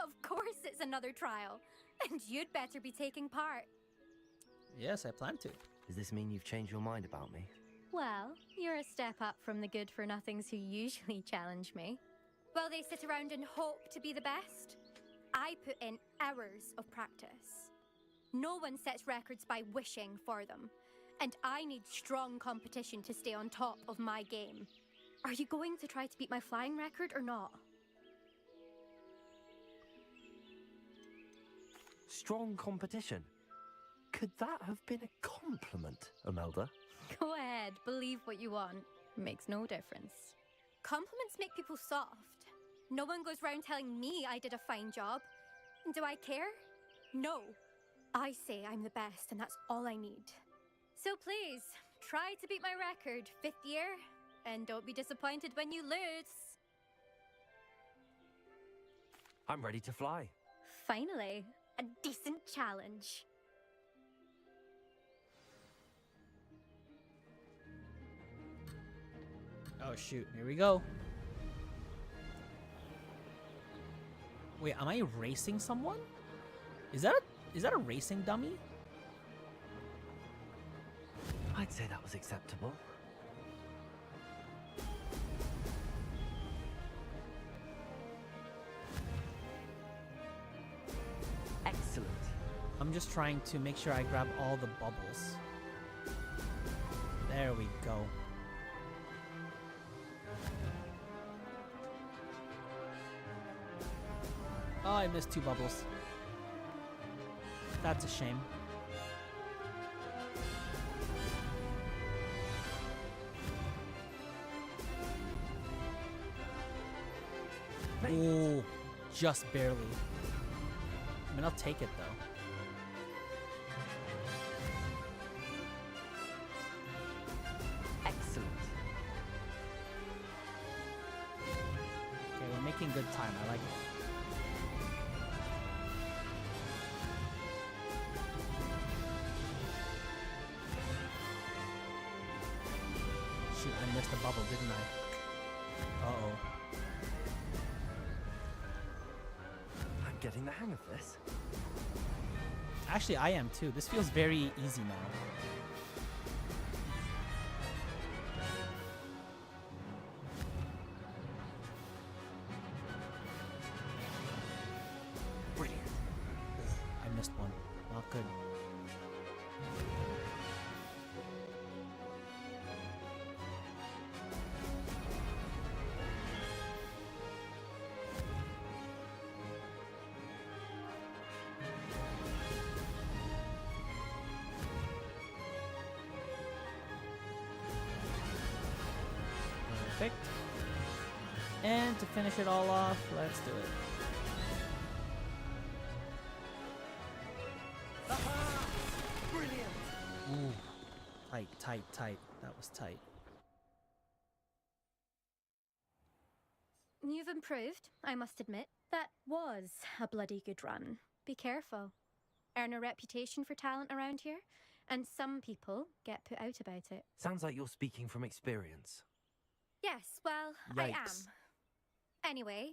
Of course it's another trial. And you'd better be taking part. Yes, I plan to. Does this mean you've changed your mind about me? Well, you're a step up from the good-for-nothings who usually challenge me. While they sit around and hope to be the best, I put in hours of practice. No one sets records by wishing for them, and I need strong competition to stay on top of my game. Are you going to try to beat my flying record or not? Strong competition? Could that have been a compliment, Imelda? Go ahead, believe what you want. Makes no difference. Compliments make people soft. No one goes round telling me I did a fine job. Do I care? No. I say I'm the best, and that's all I need. So please, try to beat my record, 5th year, and don't be disappointed when you lose. I'm ready to fly. Finally, a decent challenge. Oh shoot, here we go. Wait, am I racing someone? Is that a racing dummy? I'd say that was acceptable. Excellent. I'm just trying to make sure I grab all the bubbles. There we go. Oh, I missed 2 bubbles. That's a shame. Oh, just barely. I mean, I'll take it though. Excellent. Okay, we're making good time. I like it. Shoot, I missed a bubble, didn't I? Uh-oh. I'm getting the hang of this. Actually, I am too. This feels very easy now. Perfect. And to finish it all off, let's do it. Brilliant! Ooh. Tight, tight, tight. That was tight. You've improved, I must admit. That was a bloody good run. Be careful. Earn a reputation for talent around here, and some people get put out about it. Sounds like you're speaking from experience. Yes, well, I am. Yikes. Anyway,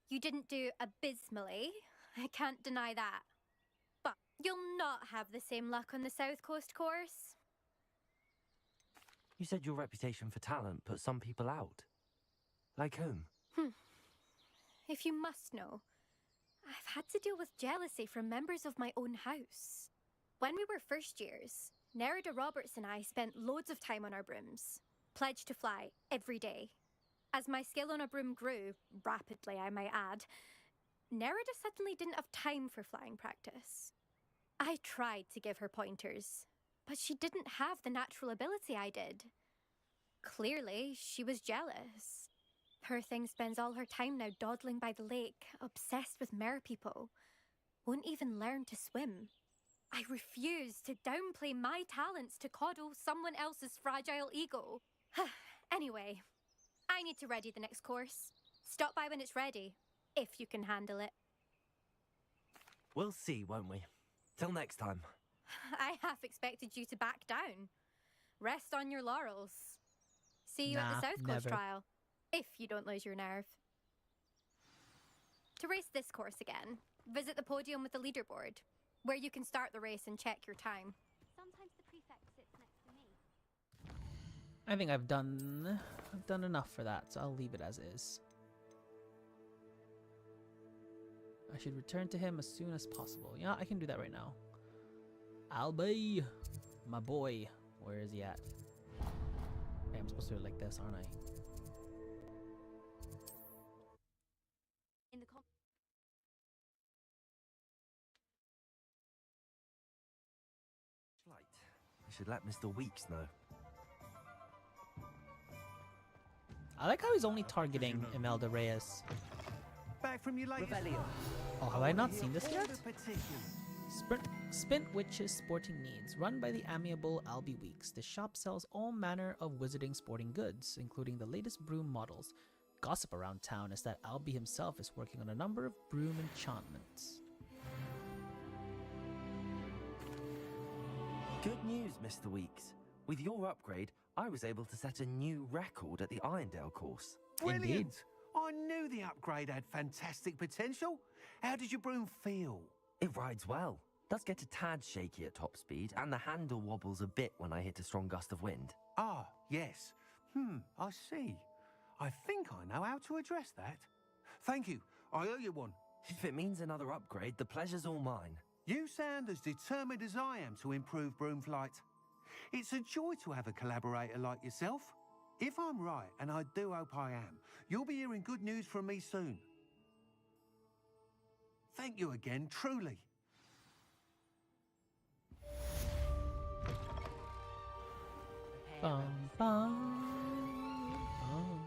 you didn't do abysmally. I can't deny that. But you'll not have the same luck on the South Coast course. You said your reputation for talent put some people out. Like whom? If you must know, I've had to deal with jealousy from members of my own house. When we were first years, Nerida Roberts and I spent loads of time on our brooms, pledged to fly every day. As my skill on a broom grew, rapidly I might add, Nerida suddenly didn't have time for flying practice. I tried to give her pointers, but she didn't have the natural ability I did. Clearly, she was jealous. Poor thing spends all her time now dawdling by the lake, obsessed with merpeople. Won't even learn to swim. I refuse to downplay my talents to coddle someone else's fragile ego. Anyway, I need to ready the next course. Stop by when it's ready, if you can handle it. We'll see, won't we? Till next time. I half expected you to back down. Rest on your laurels. See you at the South Coast never. trial, if you don't lose your nerve. To race this course again, visit the podium with the leaderboard, where you can start the race and check your time. Sometimes the prefect sits next to me. I think I've done enough for that, so I'll leave it as is. I should return to him as soon as possible. Yeah, I can do that right now. Albie, my boy. Where is he at? Okay, I'm supposed to do it like this, aren't I? In the Flight. I should let Mr. Weeks know. I like how he's only targeting Imelda Reyes. Back from your latest Oh, have I not seen this all yet? the particulars. Spint Witch's Sporting Needs, run by the amiable Albie Weeks. The shop sells all manner of wizarding sporting goods, including the latest broom models. Gossip around town is that Albie himself is working on a number of broom enchantments. Good news, Mr. Weeks. With your upgrade, I was able to set a new record at the Irondale course. Brilliant! Indeed. I knew the upgrade had fantastic potential. How did your broom feel? It rides well. Does get a tad shaky at top speed, and the handle wobbles a bit when I hit a strong gust of wind. Ah, yes. I see. I think I know how to address that. Thank you. I owe you one. If it means another upgrade, the pleasure's all mine. You sound as determined as I am to improve broom flight. It's a joy to have a collaborator like yourself. If I'm right, and I do hope I am, you'll be hearing good news from me soon. Thank you again, truly. Bum, bum, bum.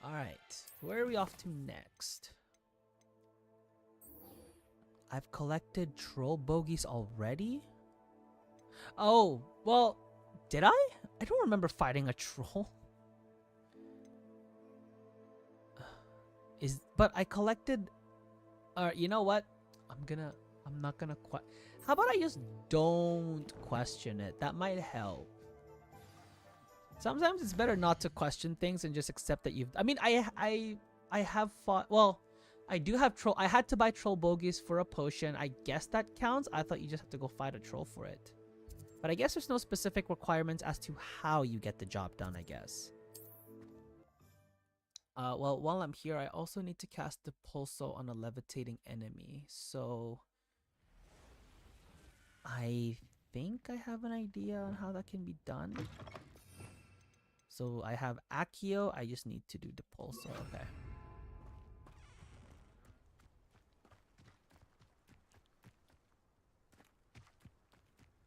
Alright, where are we off to next? I've collected troll bogies already? Oh, well, did I? I don't remember fighting a troll. But I collected... you know what? I'm not gonna how about I just don't question it? That might help. Sometimes it's better not to question things and just accept that you've... I mean, I have fought... Well, I do have troll... I had to buy troll bogies for a potion. I guess that counts. I thought you just have to go fight a troll for it. But I guess there's no specific requirements as to how you get the job done, I guess. Well, while I'm here, I also need to cast the Pulso on a levitating enemy. So... I think I have an idea on how that can be done. So I have Accio, I just need to do the Pulso, okay.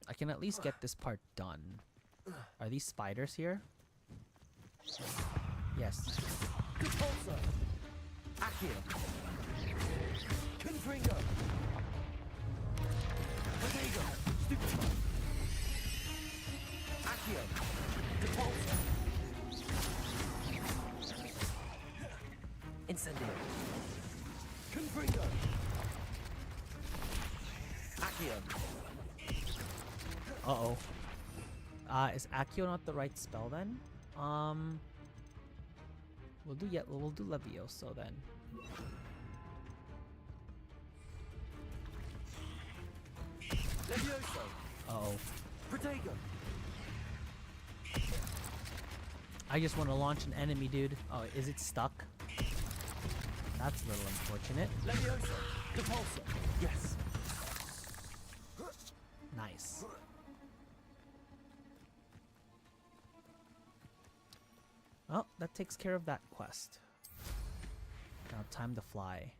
I can at least get this part done. Are these spiders here? Yes. Repulsor! Accio! Confringo! Bodega! Stupefy! Accio! Repulsor! Incendio! Confringo! Accio! Uh-oh. Is Accio not the right spell then? We'll do Levioso then. Levioso! Uh-oh. Protego! I just want to launch an enemy, dude. Oh, is it stuck? That's a little unfortunate. Levioso! Repulsor! Yes! Nice. Well, that takes care of that quest. Now time to fly.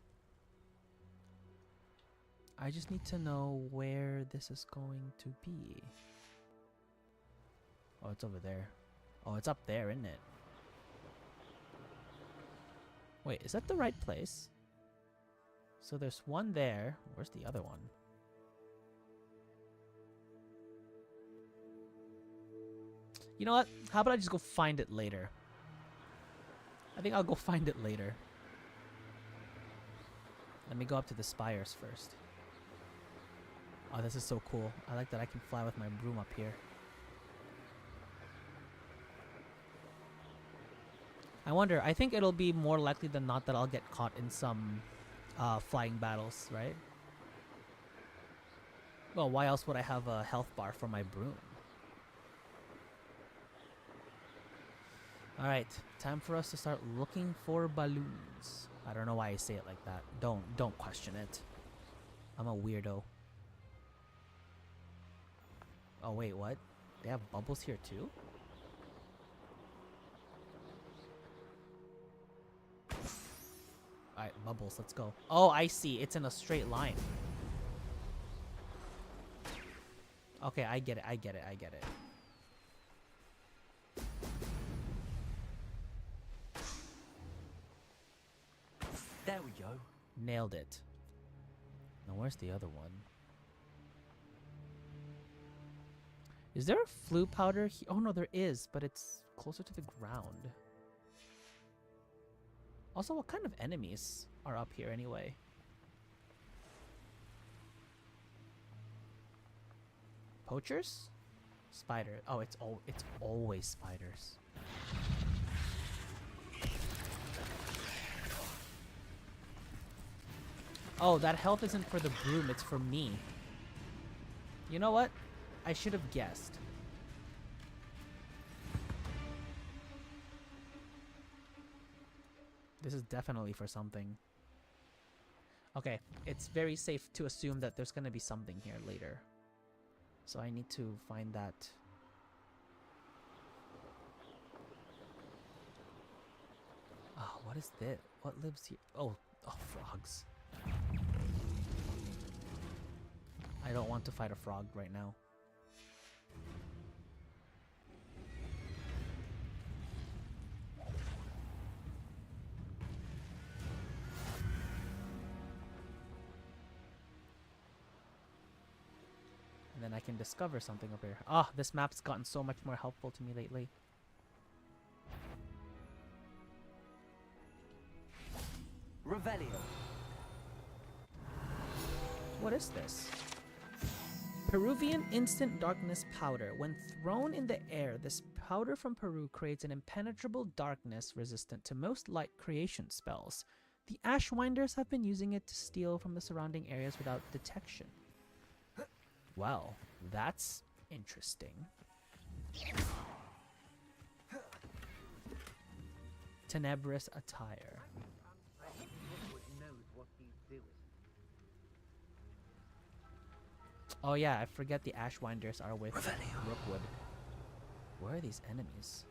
I just need to know where this is going to be. Oh, it's over there. Oh, it's up there, isn't it? Wait, is that the right place? So there's one there. Where's the other one? You know what? How about I just go find it later? I think I'll go find it later. Let me go up to the spires first. Oh, this is so cool. I like that I can fly with my broom up here. I wonder, I think it'll be more likely than not that I'll get caught in some flying battles, right? Well, why else would I have a health bar for my broom? Alright, time for us to start looking for balloons. I don't know why I say it like that. Don't question it. I'm a weirdo. Oh wait, what? They have bubbles here too? Alright, bubbles, let's go. Oh, I see. It's in a straight line. Okay, I get it, I get it, I get it. There we go. Nailed it. Now where's the other one? Is there a flue powder here? Oh no, there is, but it's closer to the ground. Also, what kind of enemies are up here anyway? Poachers? Spider. Oh, it's always spiders. Oh, that health isn't for the broom, it's for me. You know what? I should have guessed. This is definitely for something. Okay, it's very safe to assume that there's gonna be something here later. So I need to find that. Oh, what is this? What lives here? Oh, frogs. I don't want to fight a frog right now. And then I can discover something up here. Ah, this map's gotten so much more helpful to me lately. Revelio. What is this? Peruvian instant darkness powder. When thrown in the air, this powder from Peru creates an impenetrable darkness resistant to most light creation spells. The Ashwinders have been using it to steal from the surrounding areas without detection. Well, that's interesting. Tenebrous attire. Oh yeah, I forget the Ashwinders are with Rookwood. Where are these enemies?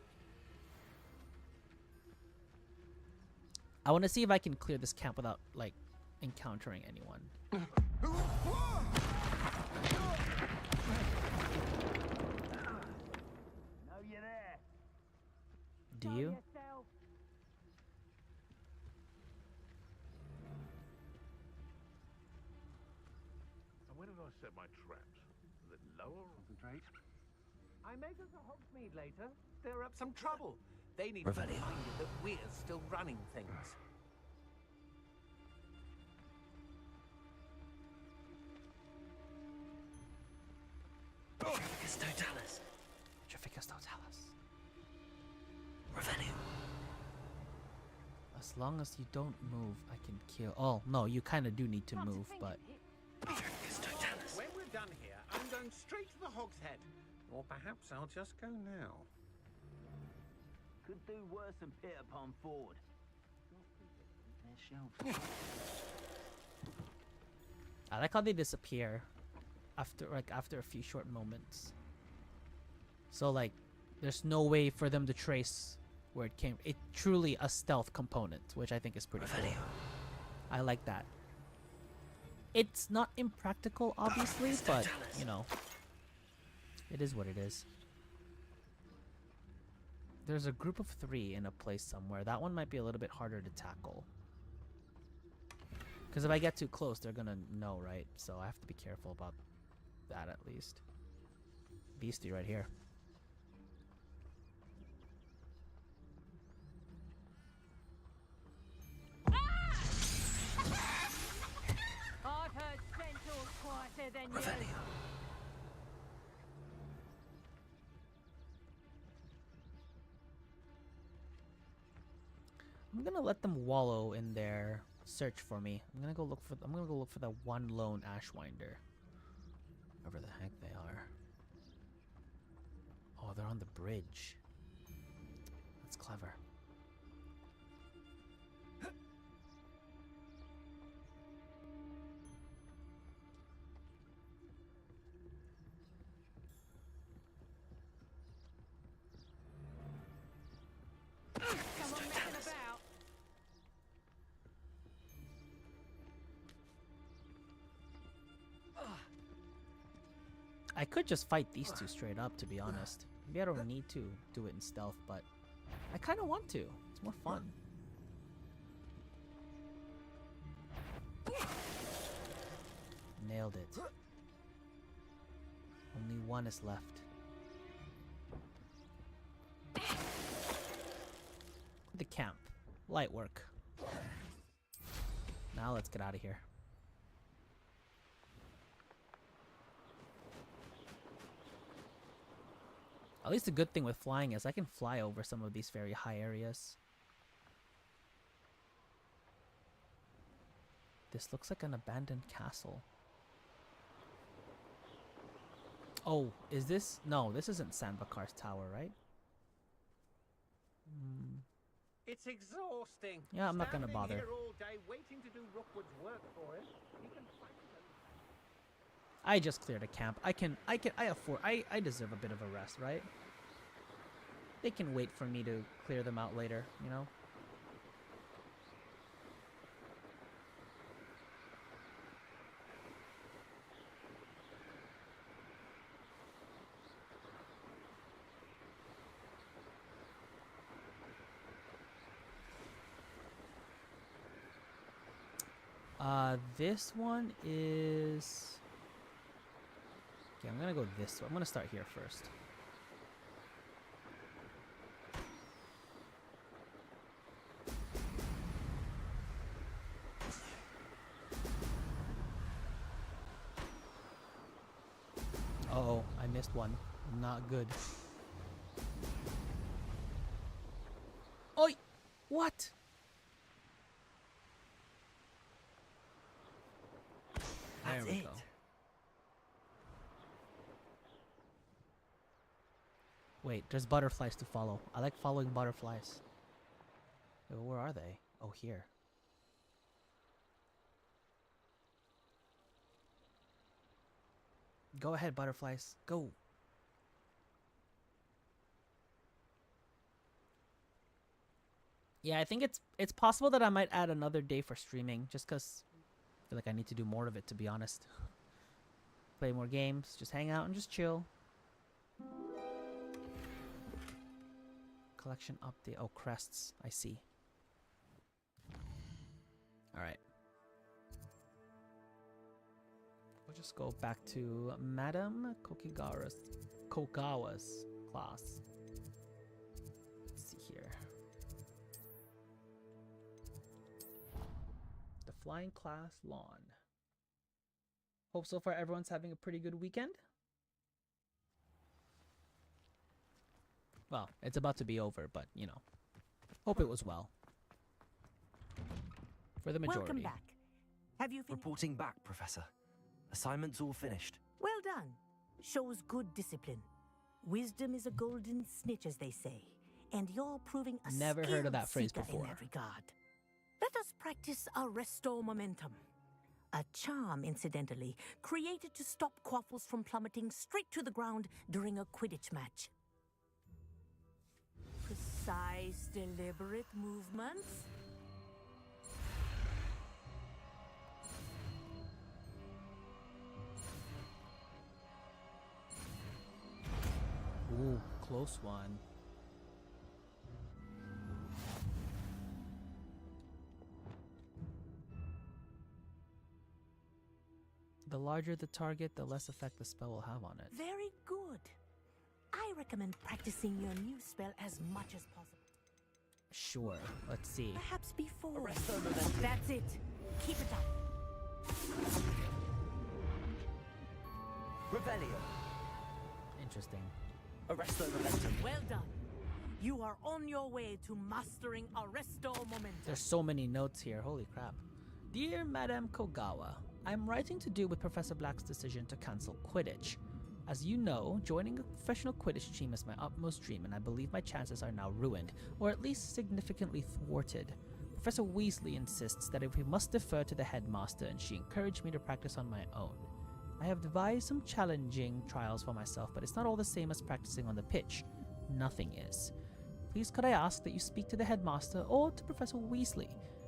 I want to see if I can clear this camp without, like, encountering anyone. Do you? I set my traps? A little lower? Concentrate. I may go to Hogsmeade later. Stir up some trouble. They need to be Revelio. reminded that we're still running things. Trifficus totalis. Trifficus totalis. Revelio. As long as you don't move, I can kill. Oh, no, you kind of do need to move, but... Trifficus totalis. When we're done here, I'm going straight to the Hog's Head. Or perhaps I'll just go now. Could do worse than Peter Pan Ford. I like how they disappear after a few short moments. So, like, there's no way for them to trace where it came. It's truly a stealth component, which I think is pretty cool. I like that. It's not impractical, obviously, but, you know, it is what it is. There's a group of 3 in a place somewhere. That one might be a little bit harder to tackle. Because if I get too close, they're gonna know, right? So I have to be careful about that at least. Beastie right here. I've heard centaurs quieter than you. I'm gonna let them wallow in their search for me. I'm gonna go look for the one lone Ashwinder. Wherever the heck they are. Oh, they're on the bridge. That's clever. Someone messing about. I could just fight these two straight up, to be honest. Maybe I don't need to do it in stealth, but I kind of want to. It's more fun. Nailed it. Only one is left. The camp. Light work. Now let's get out of here. At least the good thing with flying is I can fly over some of these very high areas. This looks like an abandoned castle. Oh, is this? No, this isn't Sanbakar's tower, right? It's exhausting. Yeah, I'm not gonna Standing bother. here all day waiting to do Rookwood's work for him. You can find him. I just cleared a camp. I deserve a bit of a rest, right? They can wait for me to clear them out later, you know? This one is... Okay, I'm gonna go this way. I'm gonna start here first. Uh-oh, I missed one. Not good. Oi! What? There we go. Wait, there's butterflies to follow. I like following butterflies. Wait, where are they? Oh, here. Go ahead, butterflies. Go. Yeah, I think it's possible that I might add another day for streaming, just because I feel like I need to do more of it, to be honest. Play more games, just hang out and just chill. Collection update. Oh, crests. I see. Alright. just go back to Madame Kogawa's class. Let's see here. The flying class lawn. Hope so far everyone's having a pretty good weekend. Well, it's about to be over, but you know, hope it was well. For the majority. Welcome back. Have you finished? Reporting back, Professor. Assignment's all finished. Well done. Shows good discipline. Wisdom is a golden snitch, as they say, and you're proving a Never heard of that phrase seeker before. in that regard. Let us practice Arresto Momentum. A charm, incidentally, created to stop quaffles from plummeting straight to the ground during a Quidditch match. Precise, deliberate movements. Ooh, close one. The larger the target, the less effect the spell will have on it. Very good. I recommend practicing your new spell as much as possible. Sure, let's see. Perhaps before. That's it. Keep it up. Revelio. Interesting. Arresto Momentum. Well done. You are on your way to mastering Arresto Momentum. There's so many notes here, holy crap. Dear Madame Kogawa, I'm writing to do with Professor Black's decision to cancel Quidditch. As you know, joining a professional Quidditch team is my utmost dream, and I believe my chances are now ruined, or at least significantly thwarted. Professor Weasley insists that we must defer to the headmaster, and she encouraged me to practice on my own. I have devised some challenging trials for myself, but it's not all the same as practicing on the pitch. Nothing is. Please could I ask that you speak to the headmaster or to Professor Weasley?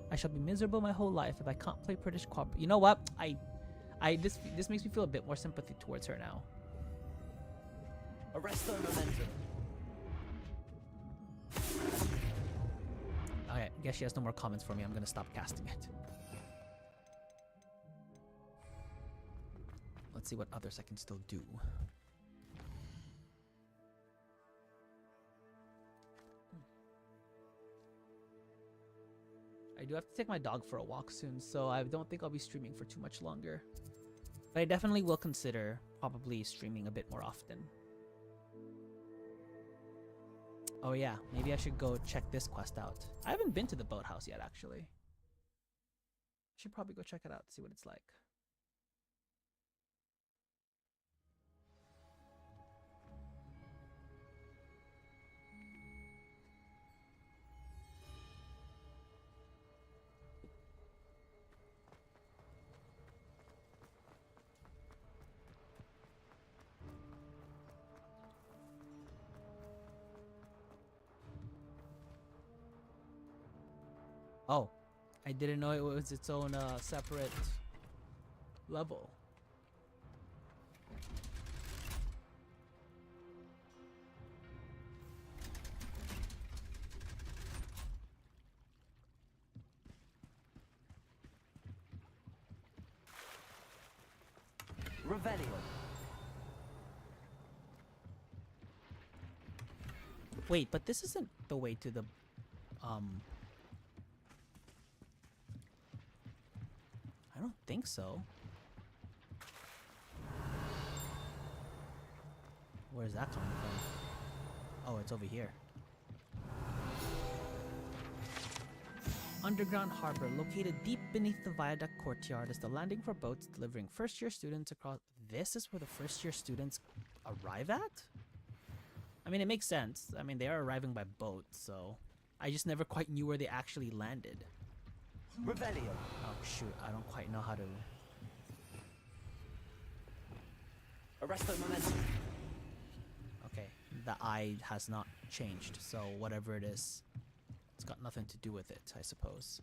I shall be miserable my whole life if I can't play British Corp. You know what? This makes me feel a bit more sympathy towards her now. Arresto Momentum. Okay, I guess she has no more comments for me. I'm gonna stop casting it. Let's see what others I can still do. I do have to take my dog for a walk soon, so I don't think I'll be streaming for too much longer. But I definitely will consider probably streaming a bit more often. Oh yeah, maybe I should go check this quest out. I haven't been to the boathouse yet, actually. Should probably go check it out, see what it's like. Oh, I didn't know it was its own separate level. Revelio. Wait, but this isn't the way to the I don't think so. Where's that coming from? Oh, it's over here. Underground harbor, located deep beneath the viaduct courtyard, is the landing for boats delivering first-year students across. This is where the first-year students arrive at? I mean, it makes sense. I mean, they are arriving by boat, so I just never quite knew where they actually landed. Revelio. Oh shoot, I don't quite know how to. Arresto Momentum. Okay, the eye has not changed, so whatever it is, it's got nothing to do with it, I suppose.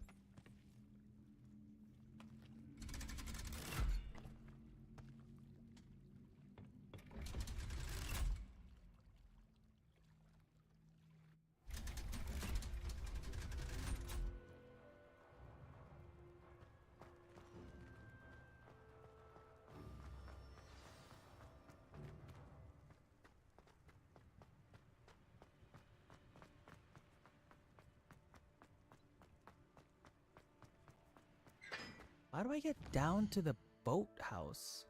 How do I get down to the boathouse?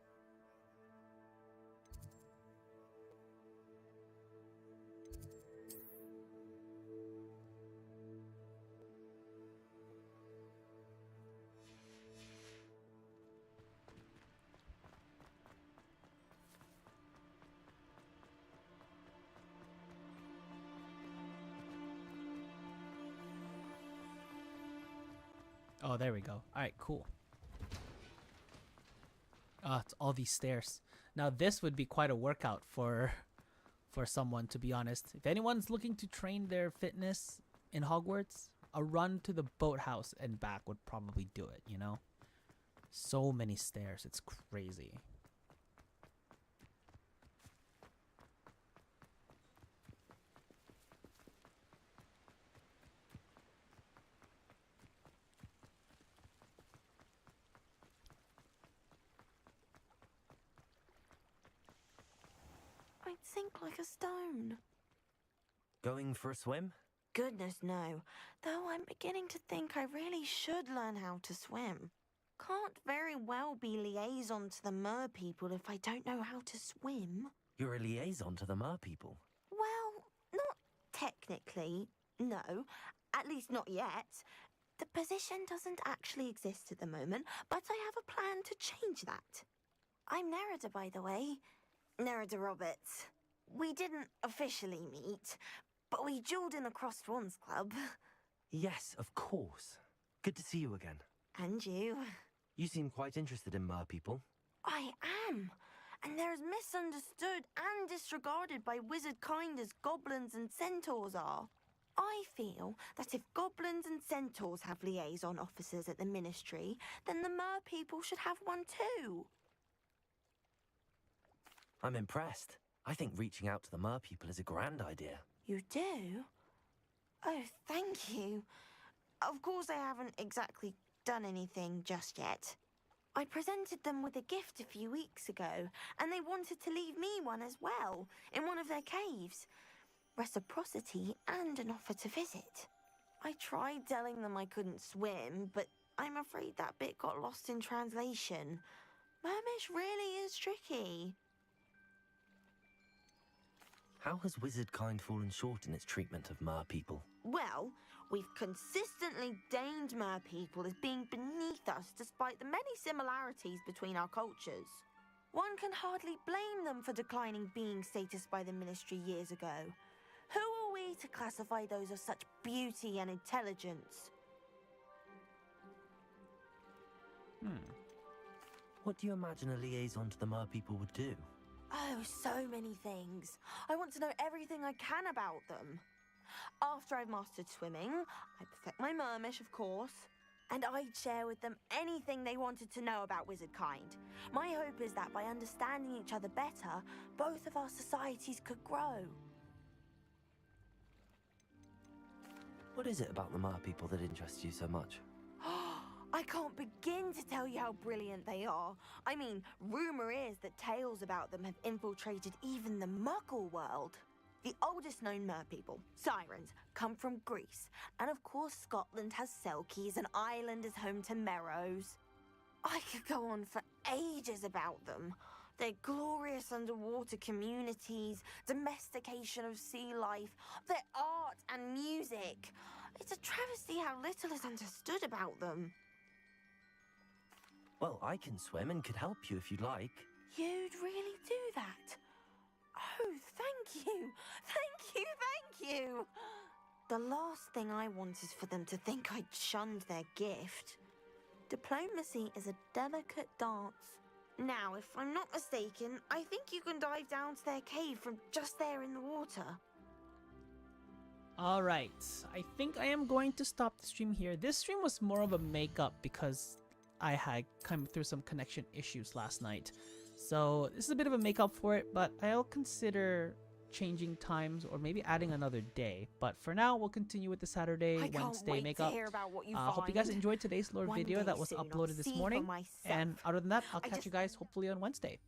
Oh, there we go. Alright, cool. Ah, it's all these stairs. Now this would be quite a workout for someone, to be honest. If anyone's looking to train their fitness in Hogwarts, a run to the boathouse and back would probably do it, you know? So many stairs, it's crazy. I'd sink like a stone. Going for a swim? Goodness, no. Though I'm beginning to think I really should learn how to swim. Can't very well be liaison to the mer people if I don't know how to swim. You're a liaison to the mer people. Well, not technically, no. At least not yet. The position doesn't actually exist at the moment, but I have a plan to change that. I'm Nerida, by the way. Nerida Roberts. We didn't officially meet, but we duelled in the Crossed Wands Club. Yes, of course. Good to see you again. And you. You seem quite interested in mer people. I am. And they're as misunderstood and disregarded by wizard kind as goblins and centaurs are. I feel that if goblins and centaurs have liaison officers at the Ministry, then the mer people should have one too. I'm impressed. I think reaching out to the mer people is a grand idea. You do? Oh, thank you. Of course I haven't exactly done anything just yet. I presented them with a gift a few weeks ago, and they wanted to leave me one as well, in one of their caves. Reciprocity and an offer to visit. I tried telling them I couldn't swim, but I'm afraid that bit got lost in translation. Mermish really is tricky. How has wizard kind fallen short in its treatment of mer people? Well, we've consistently deigned mer people as being beneath us despite the many similarities between our cultures. One can hardly blame them for declining being status by the Ministry years ago. Who are we to classify those of such beauty and intelligence? What do you imagine a liaison to the mer people would do? Oh, so many things. I want to know everything I can about them. After I've mastered swimming, I perfect my mermish, of course, and I'd share with them anything they wanted to know about wizard kind. My hope is that by understanding each other better, both of our societies could grow. What is it about the mer people that interests you so much? I can't begin to tell you how brilliant they are. I mean, rumour is that tales about them have infiltrated even the Muggle world. The oldest known mer people, sirens, come from Greece. And of course Scotland has Selkies and Ireland is home to Merrows. I could go on for ages about them. Their glorious underwater communities, domestication of sea life, their art and music. It's a travesty how little is understood about them. Well, I can swim and could help you if you'd like. You'd really do that? Oh, thank you! Thank you, thank you! The last thing I want is for them to think I'd shunned their gift. Diplomacy is a delicate dance. Now, if I'm not mistaken, I think you can dive down to their cave from just there in the water. Alright, I think I am going to stop the stream here. This stream was more of a makeup because I had come through some connection issues last night. So this is a bit of a makeup for it, but I'll consider changing times or maybe adding another day. But for now, we'll continue with the Saturday, Wednesday makeup. Hope you guys enjoyed today's lore video that was uploaded this morning. And other than that, I'll catch you guys hopefully on Wednesday.